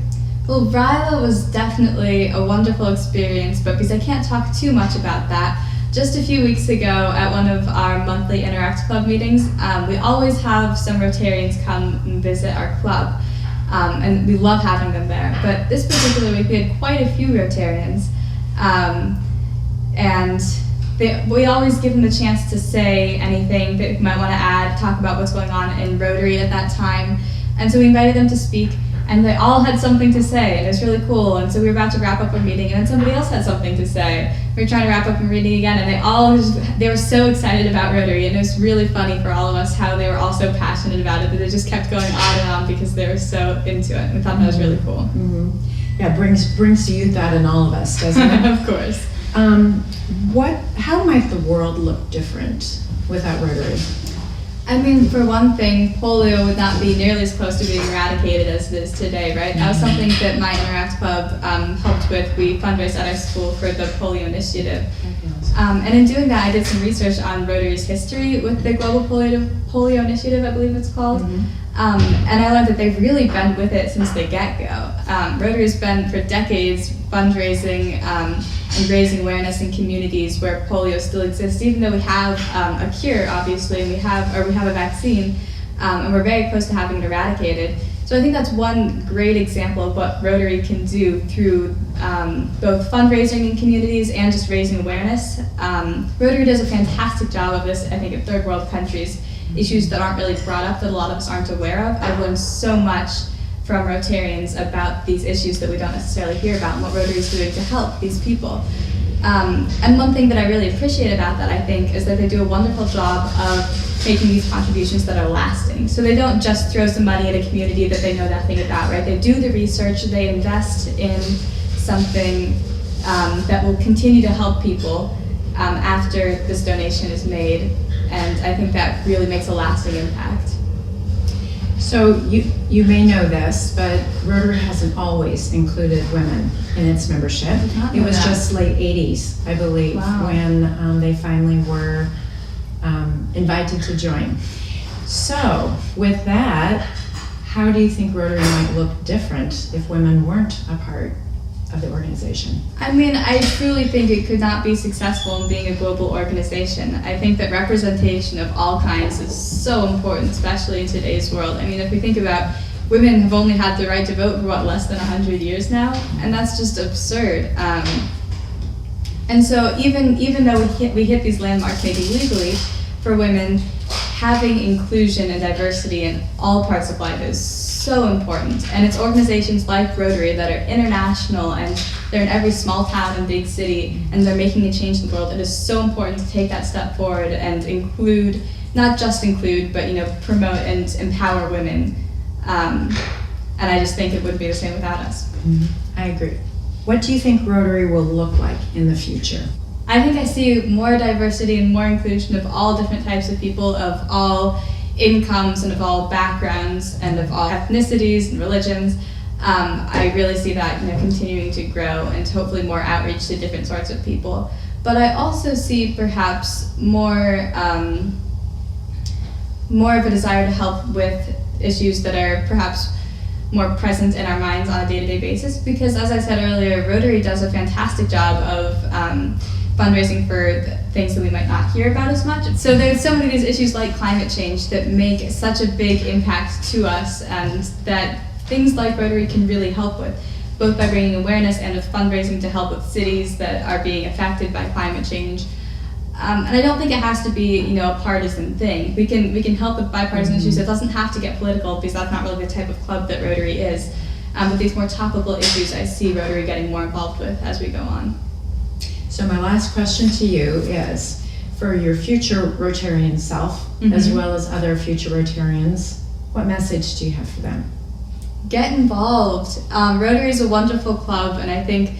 Well, Ryla was definitely a wonderful experience, but because I can't talk too much about that, just a few weeks ago at one of our monthly Interact Club meetings, we always have some Rotarians come and visit our club, and we love having them there. But this particular week we had quite a few Rotarians, and we always give them the chance to say anything that we might want to add, talk about what's going on in Rotary at that time, and so we invited them to speak. And they all had something to say, and it was really cool. And so we were about to wrap up our meeting, and then somebody else had something to say. We were trying to wrap up our meeting again, and they were so excited about Rotary, and it was really funny for all of us how they were all so passionate about it that they just kept going on and on because they were so into it. And we thought that was really cool. Yeah, brings youth out in all of us, doesn't it? Of course. How might the world look different without Rotary? I mean, for one thing, polio would not be nearly as close to being eradicated as it is today, right? That was something that my Interact Club helped with. We fundraised at our school for the polio initiative. And in doing that, I did some research on Rotary's history with the Global Polio Initiative, I believe it's called. And I learned that they've really been with it since the get-go. Rotary's been for decades fundraising and raising awareness in communities where polio still exists, even though we have a cure, obviously, and we have a vaccine, and we're very close to having it eradicated. So I think that's one great example of what Rotary can do through both fundraising in communities and just raising awareness. Rotary does a fantastic job of this, I think, in third world countries. Issues that aren't really brought up, that a lot of us aren't aware of. I've learned so much from Rotarians about these issues that we don't necessarily hear about and what Rotary is doing to help these people. And one thing that I really appreciate about that, I think, is that they do a wonderful job of making these contributions that are lasting. So they don't just throw some money at a community that they know nothing about, right? They do the research, they invest in something that will continue to help people after this donation is made. And I think that really makes a lasting impact. So you may know this, but Rotary hasn't always included women in its membership. It was just late 80s, I believe, when they finally were invited to join. So with that, how do you think Rotary might look different if women weren't a part of the organization? I mean, I truly think it could not be successful in being a global organization. I think that representation of all kinds is so important, especially in today's world. I mean, if we think about women have only had the right to vote for less than 100 years now, and that's just absurd. And so even though we hit these landmarks maybe legally for women, having inclusion and diversity in all parts of life is so important. And it's organizations like Rotary that are international, and they're in every small town and big city, and they're making a change in the world. It is so important to take that step forward and include, not just include, but promote and empower women. And I just think it wouldn't be the same without us. I agree. What do you think Rotary will look like in the future? I think I see more diversity and more inclusion of all different types of people, of all incomes and of all backgrounds and of all ethnicities and religions. I really see that continuing to grow, and hopefully more outreach to different sorts of people. But I also see perhaps more of a desire to help with issues that are perhaps more present in our minds on a day-to-day basis, because as I said earlier, Rotary does a fantastic job of fundraising for things that we might not hear about as much. So there's so many of these issues like climate change that make such a big impact to us, and that things like Rotary can really help with, both by bringing awareness and with fundraising to help with cities that are being affected by climate change. And I don't think it has to be, a partisan thing. We can help with bipartisan issues. It doesn't have to get political, because that's not really the type of club that Rotary is. But these more topical issues I see Rotary getting more involved with as we go on. So my last question to you is, for your future Rotarian self, as well as other future Rotarians, what message do you have for them? Get involved. Rotary is a wonderful club, and I think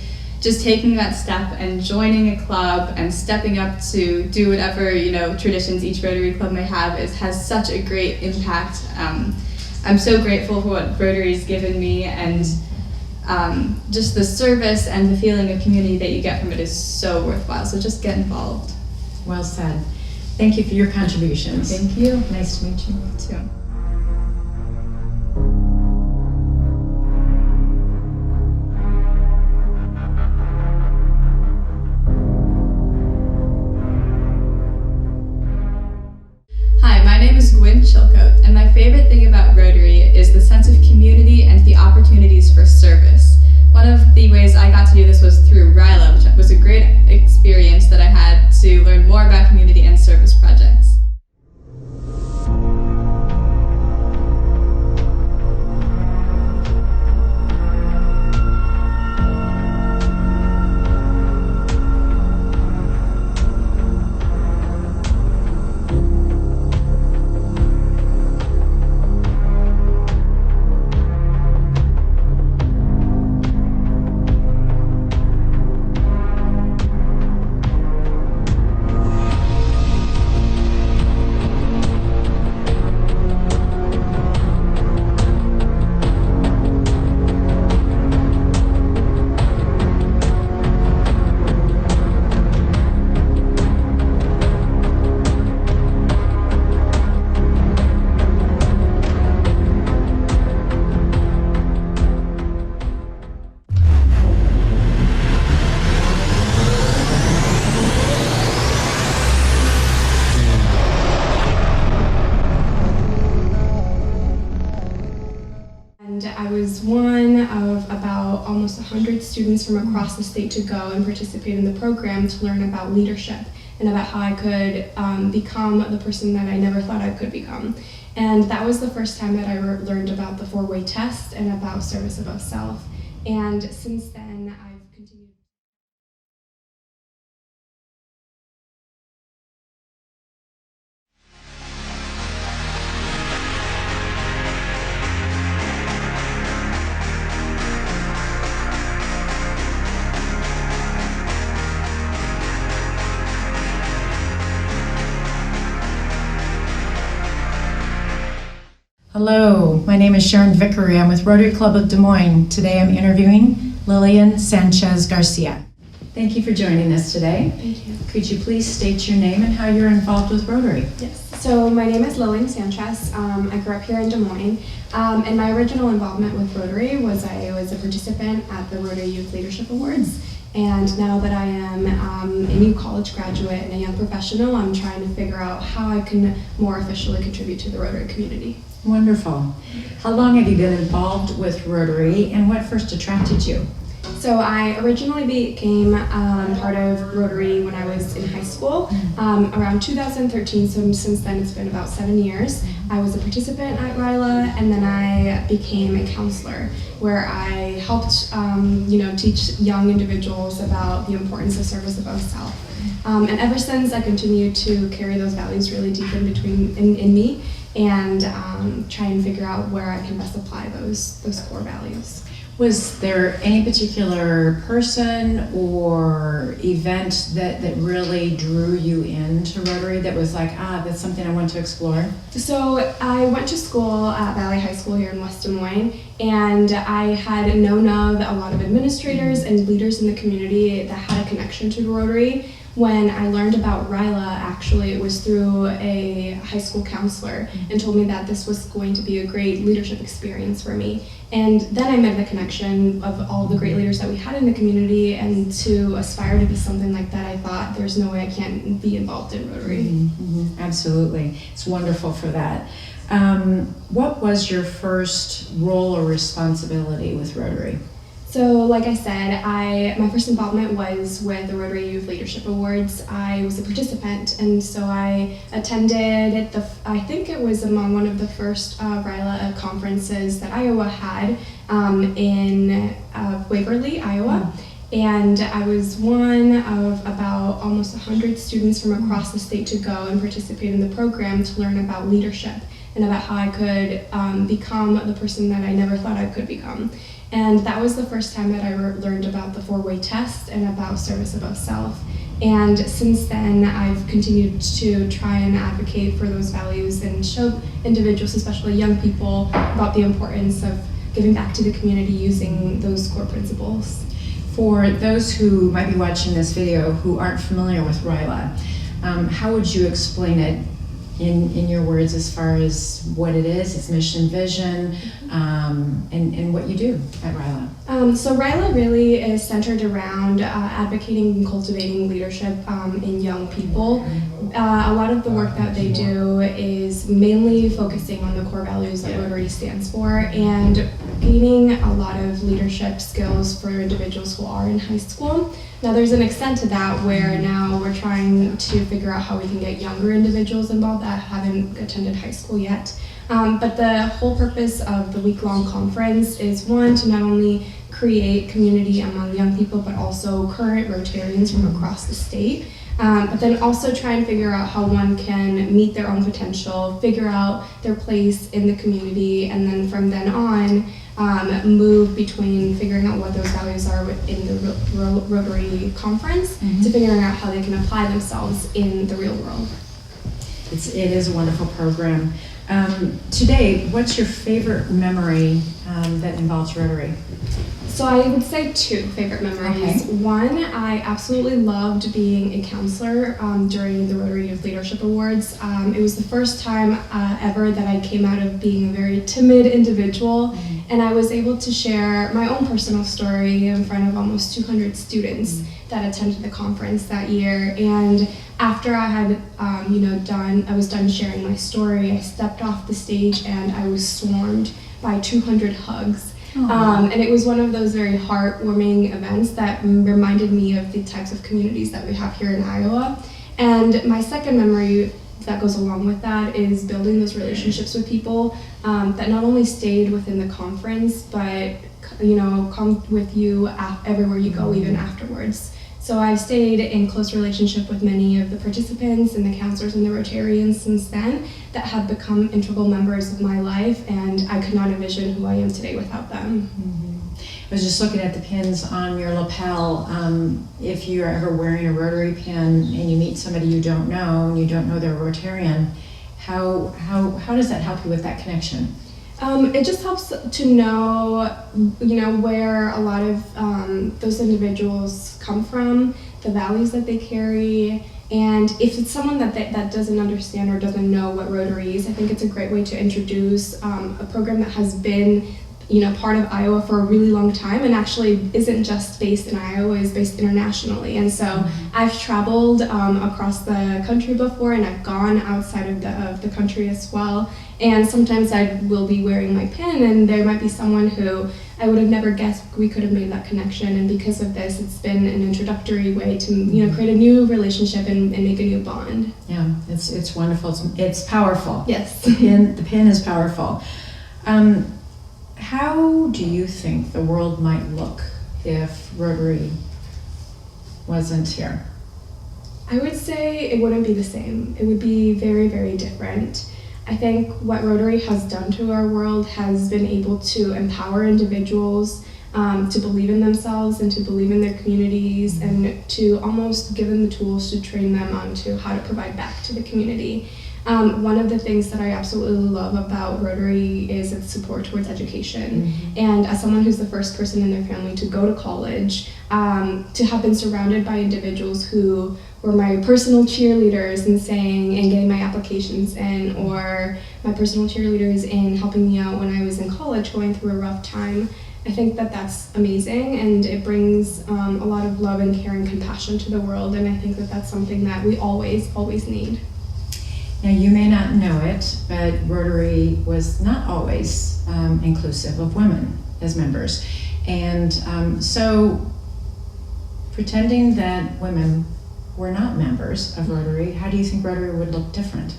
just taking that step and joining a club and stepping up to do whatever traditions each Rotary club may have has such a great impact. I'm so grateful for what Rotary's given me, and just the service and the feeling of community that you get from it is so worthwhile. So just get involved. Well said. Thank you for your contributions. Thank you. Nice to meet you. You too. Hi, my name is Gweneth Chilcoat, and my favorite thing about Rotary is the sense of community and the opportunities for service. One of the ways I got to do this was through RILA, which was a great experience that I had to learn more about community and service projects. I was one of about almost 100 students from across the state to go and participate in the program to learn about leadership and about how I could become the person that I never thought I could become. And that was the first time that I learned about the 4-way test and about service above self. And since then, I've continued. Hello, my name is Sharon Vickery. I'm with Rotary Club of Des Moines. Today I'm interviewing Lilian Sanchez Garcia. Thank you for joining us today. Thank you. Could you please state your name and how you're involved with Rotary? Yes. So my name is Lilian Sanchez. I grew up here in Des Moines. And my original involvement with Rotary was I was a participant at the Rotary Youth Leadership Awards. And now that I am a new college graduate and a young professional, I'm trying to figure out how I can more officially contribute to the Rotary community. Wonderful. How long have you been involved with Rotary and what first attracted you? So I originally became part of Rotary when I was in high school, around 2013, so since then it's been about 7 years. I was a participant at RILA, and then I became a counselor where I helped teach young individuals about the importance of service above self. And ever since, I continued to carry those values really deep in me and try and figure out where I can best apply those core values. Was there any particular person or event that really drew you into Rotary that was like, that's something I want to explore? So I went to school at Valley High School here in West Des Moines, and I had known of a lot of administrators and leaders in the community that had a connection to Rotary. When I learned about RILA, actually, it was through a high school counselor and told me that this was going to be a great leadership experience for me. And then I made the connection of all the great leaders that we had in the community, and to aspire to be something like that, I thought there's no way I can't be involved in Rotary. Mm-hmm. Absolutely. It's wonderful for that. What was your first role or responsibility with Rotary? So, like I said, my first involvement was with the Rotary Youth Leadership Awards. I was a participant, and so I attended I think it was among one of the first RILA conferences that Iowa had in Waverly, Iowa. And I was one of about almost 100 students from across the state to go and participate in the program to learn about leadership and about how I could become the person that I never thought I could become. And that was the first time that I learned about the 4-way test and about service above self. And since then, I've continued to try and advocate for those values and show individuals, especially young people, about the importance of giving back to the community using those core principles. For those who might be watching this video who aren't familiar with RILA, how would you explain it in your words as far as what it is, its mission, vision, and what you do at RILA? So RILA really is centered around advocating and cultivating leadership in young people. A lot of the work that they do is mainly focusing on the core values that Rotary stands for and gaining a lot of leadership skills for individuals who are in high school. Now there's an extent to that where now we're trying to figure out how we can get younger individuals involved that haven't attended high school yet. But the whole purpose of the week-long conference is one, to not only create community among young people, but also current Rotarians from across the state. But then also try and figure out how one can meet their own potential, figure out their place in the community, and then from then on, move between figuring out what those values are in the Rotary conference to figuring out how they can apply themselves in the real world. It is a wonderful program. Today, what's your favorite memory that involves Rotary? So I would say two favorite memories. Okay. One, I absolutely loved being a counselor during the Rotary Youth Leadership Awards. It was the first time ever that I came out of being a very timid individual, and I was able to share my own personal story in front of almost 200 students that attended the conference that year. And after I had, I was done sharing my story, I stepped off the stage and I was swarmed by 200 hugs. And it was one of those very heartwarming events that reminded me of the types of communities that we have here in Iowa. And my second memory that goes along with that is building those relationships with people that not only stayed within the conference, but come with you everywhere you go, even afterwards. So I've stayed in close relationship with many of the participants and the counselors and the Rotarians since then that have become integral members of my life, and I could not envision who I am today without them. I was just looking at the pins on your lapel. If you're ever wearing a Rotary pin and you meet somebody you don't know and you don't know they're a Rotarian, How does that help you with that connection? It just helps to know, where a lot of those individuals come from, the values that they carry, and if it's someone that doesn't understand or doesn't know what Rotary is, I think it's a great way to introduce a program that has been part of Iowa for a really long time and actually isn't just based in Iowa, is based internationally. And so I've traveled across the country before, and I've gone outside of the country as well. And sometimes I will be wearing my pin, and there might be someone who I would have never guessed we could have made that connection. And because of this, it's been an introductory way to create a new relationship and make a new bond. Yeah, it's wonderful. It's powerful. Yes. The pin is powerful. How do you think the world might look if Rotary wasn't here? I would say it wouldn't be the same. It would be very, very different. I think what Rotary has done to our world has been able to empower individuals to believe in themselves and to believe in their communities, and to almost give them the tools to train them on to how to provide back to the community. One of the things that I absolutely love about Rotary is its support towards education. And as someone who's the first person in their family to go to college, to have been surrounded by individuals who were my personal cheerleaders in getting my applications in, or my personal cheerleaders in helping me out when I was in college going through a rough time, I think that that's amazing, and it brings a lot of love and care and compassion to the world, and I think that that's something that we always need. Now, you may not know it, but Rotary was not always inclusive of women as members. And so pretending that women were not members of Rotary, how do you think Rotary would look different?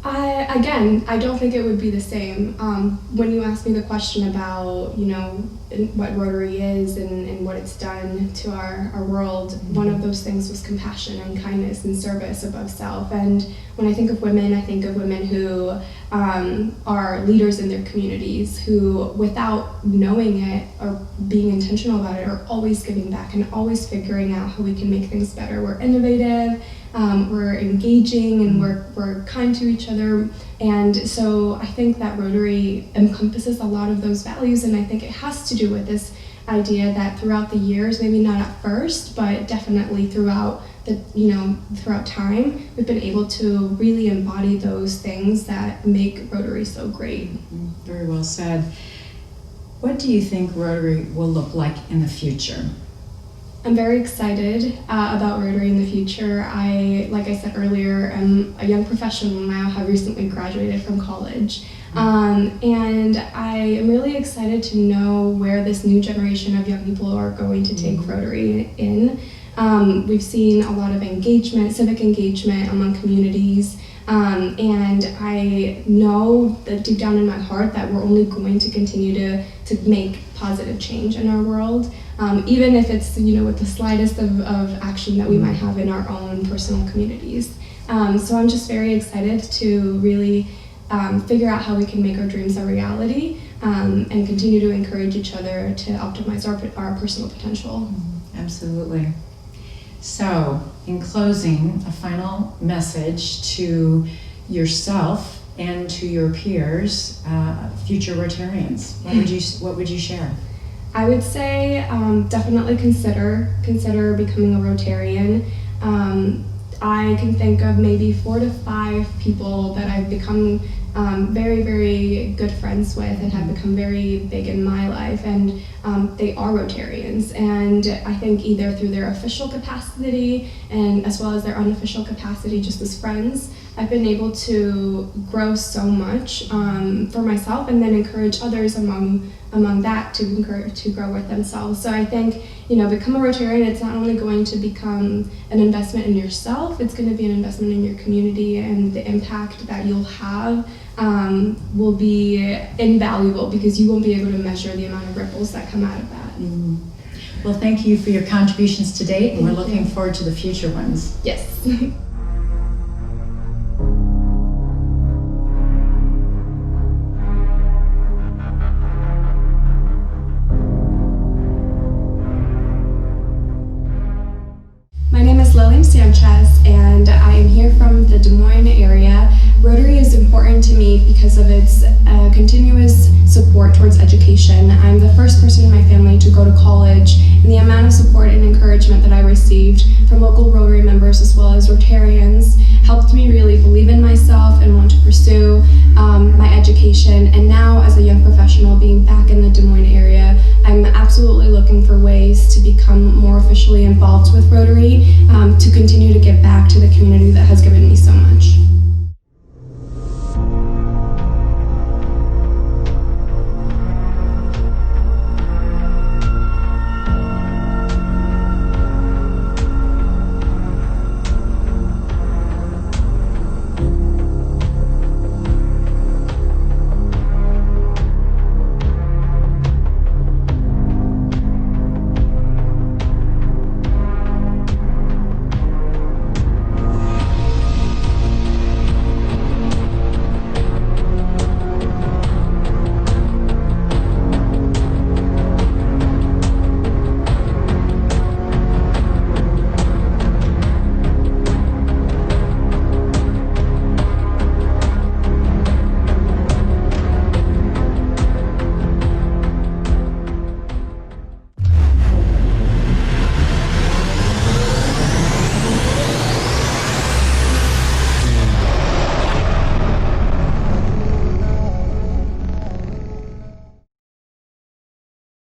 I don't think it would be the same. When you asked me the question about, what Rotary is and what it's done to our world, one of those things was compassion and kindness and service above self. And when I think of women, I think of women who are leaders in their communities, who, without knowing it or being intentional about it, are always giving back and always figuring out how we can make things better. We're innovative. We're engaging, and we're kind to each other, and so I think that Rotary encompasses a lot of those values, and I think it has to do with this idea that throughout the years, maybe not at first, but definitely throughout time, we've been able to really embody those things that make Rotary so great. Very well said. What do you think Rotary will look like in the future? I'm very excited about Rotary in the future. Like I said earlier, I'm a young professional now, have recently graduated from college. And I am really excited to know where this new generation of young people are going to take Rotary in. We've seen a lot of engagement, civic engagement among communities. And I know that deep down in my heart that we're only going to continue to make positive change in our world. Even if it's with the slightest of action that we might have in our own personal communities. So I'm just very excited to really figure out how we can make our dreams a reality, and continue to encourage each other to optimize our personal potential. Absolutely. So, in closing, a final message to yourself and to your peers, future Rotarians. What would you share? I would say definitely consider becoming a Rotarian. I can think of maybe 4 to 5 people that I've become very, very good friends with and have become very big in my life, and they are Rotarians. And I think either through their official capacity and as well as their unofficial capacity just as friends, I've been able to grow so much for myself, and then encourage others among that to grow with themselves. So I think, become a Rotarian, it's not only going to become an investment in yourself, it's going to be an investment in your community, and the impact that you'll have will be invaluable, because you won't be able to measure the amount of ripples that come out of that. Well, thank you for your contributions to date, and we're looking forward to the future ones. Yes. My name is Lilian Sanchez, and I am here from the Des Moines area. Rotary is important to me because of its continuous support towards education. I'm the first person in my family to go to college, and the amount of support and encouragement that I received from local Rotary members as well as Rotarians helped me really believe in myself and want to pursue my education. And now, as a young professional being back in the Des Moines area, I'm absolutely looking for ways to become more officially involved with Rotary, to continue to give back to the community that has given me so much.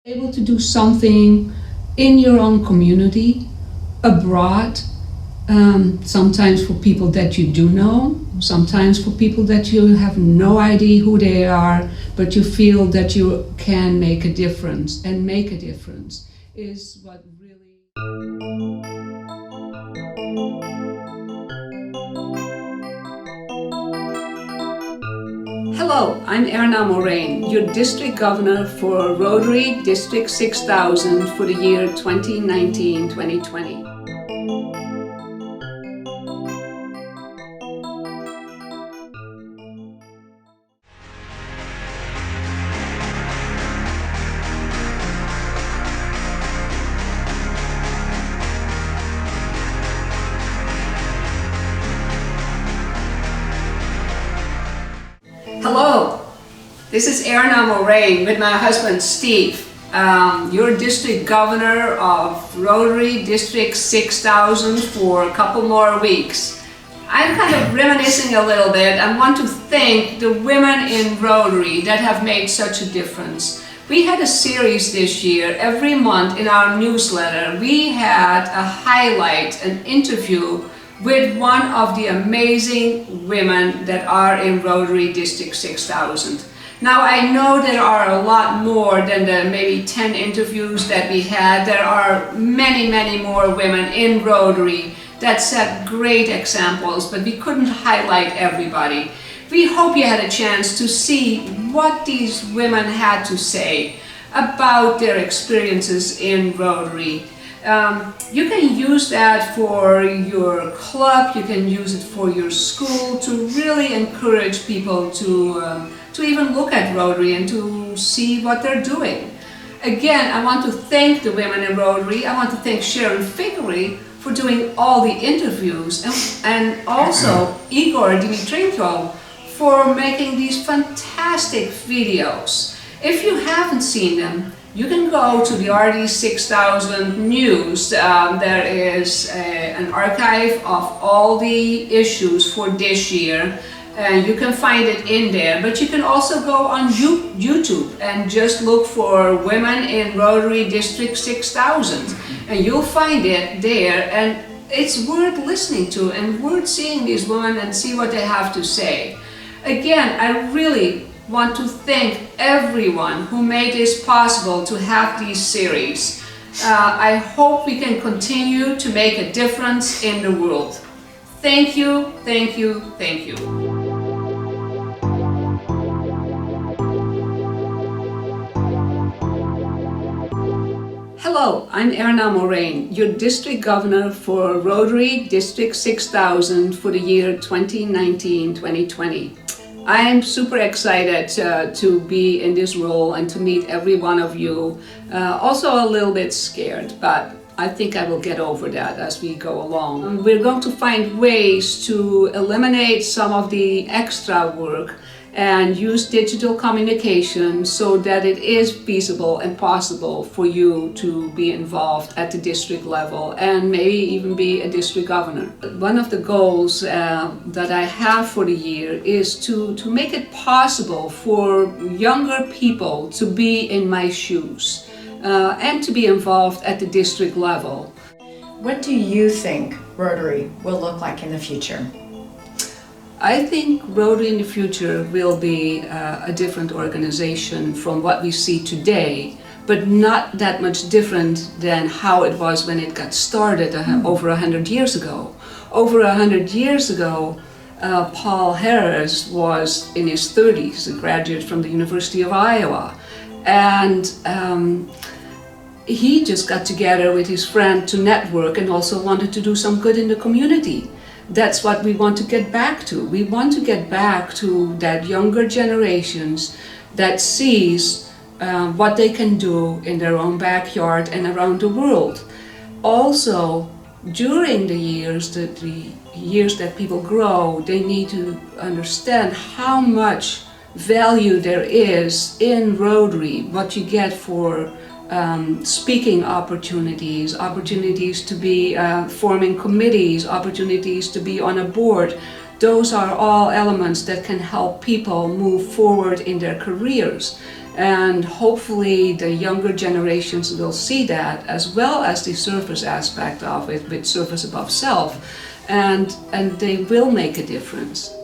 Able to do something in your own community, abroad, sometimes for people that you do know, sometimes for people that you have no idea who they are, but you feel that you can make a difference, and make a difference is what really... Hello, I'm Erna Morain, your District Governor for Rotary District 6000 for the year 2019-2020. Hello, this is Erna Morain with my husband Steve, your District Governor of Rotary District 6000 for a couple more weeks. I'm kind of reminiscing a little bit and want to thank the women in Rotary that have made such a difference. We had a series this year, every month in our newsletter. We had a highlight, an interview with one of the amazing women that are in Rotary District 6000. Now I know there are a lot more than the maybe 10 interviews that we had. There are many, many more women in Rotary that set great examples, but we couldn't highlight everybody. We hope you had a chance to see what these women had to say about their experiences in Rotary. You can use that for your club, you can use it for your school to really encourage people to even look at Rotary and to see what they're doing. Again, I want to thank the women in Rotary. I want to thank Sharon VICKERY for doing all the interviews, and also Igor Dimitrenko for making these fantastic videos. If you haven't seen them, you can go to the RD6000 news. There is an archive of all the issues for this year, and you can find it in there. But you can also go on YouTube and just look for Women in Rotary District 6000, and you'll find it there. And it's worth listening to and worth seeing these women and see what they have to say. Again, I really want to thank everyone who made this possible to have these series. I hope we can continue to make a difference in the world. Thank you, thank you, thank you. Hello, I'm Erna Morain, your District Governor for Rotary District 6000 for the year 2019-2020. I am super excited to be in this role and to meet every one of you. Also a little bit scared, but I think I will get over that as we go along. We're going to find ways to eliminate some of the extra work and use digital communication so that it is feasible and possible for you to be involved at the district level and maybe even be a district governor. One of the goals that I have for the year is to make it possible for younger people to be in my shoes and to be involved at the district level. What do you think Rotary will look like in the future? I think Rotary in the future will be a different organization from what we see today, but not that much different than how it was when it got started over 100 years ago. Over 100 years ago, Paul Harris was in his 30s, a graduate from the University of Iowa, and he just got together with his friend to network and also wanted to do some good in the community. That's what we want to get back to. We want to get back to that younger generations that sees what they can do in their own backyard and around the world. Also, during the years that people grow, they need to understand how much value there is in Rotary, what you get for speaking opportunities, opportunities to be forming committees, opportunities to be on a board. Those are all elements that can help people move forward in their careers. And hopefully the younger generations will see that, as well as the service aspect of it, with service above self, and they will make a difference.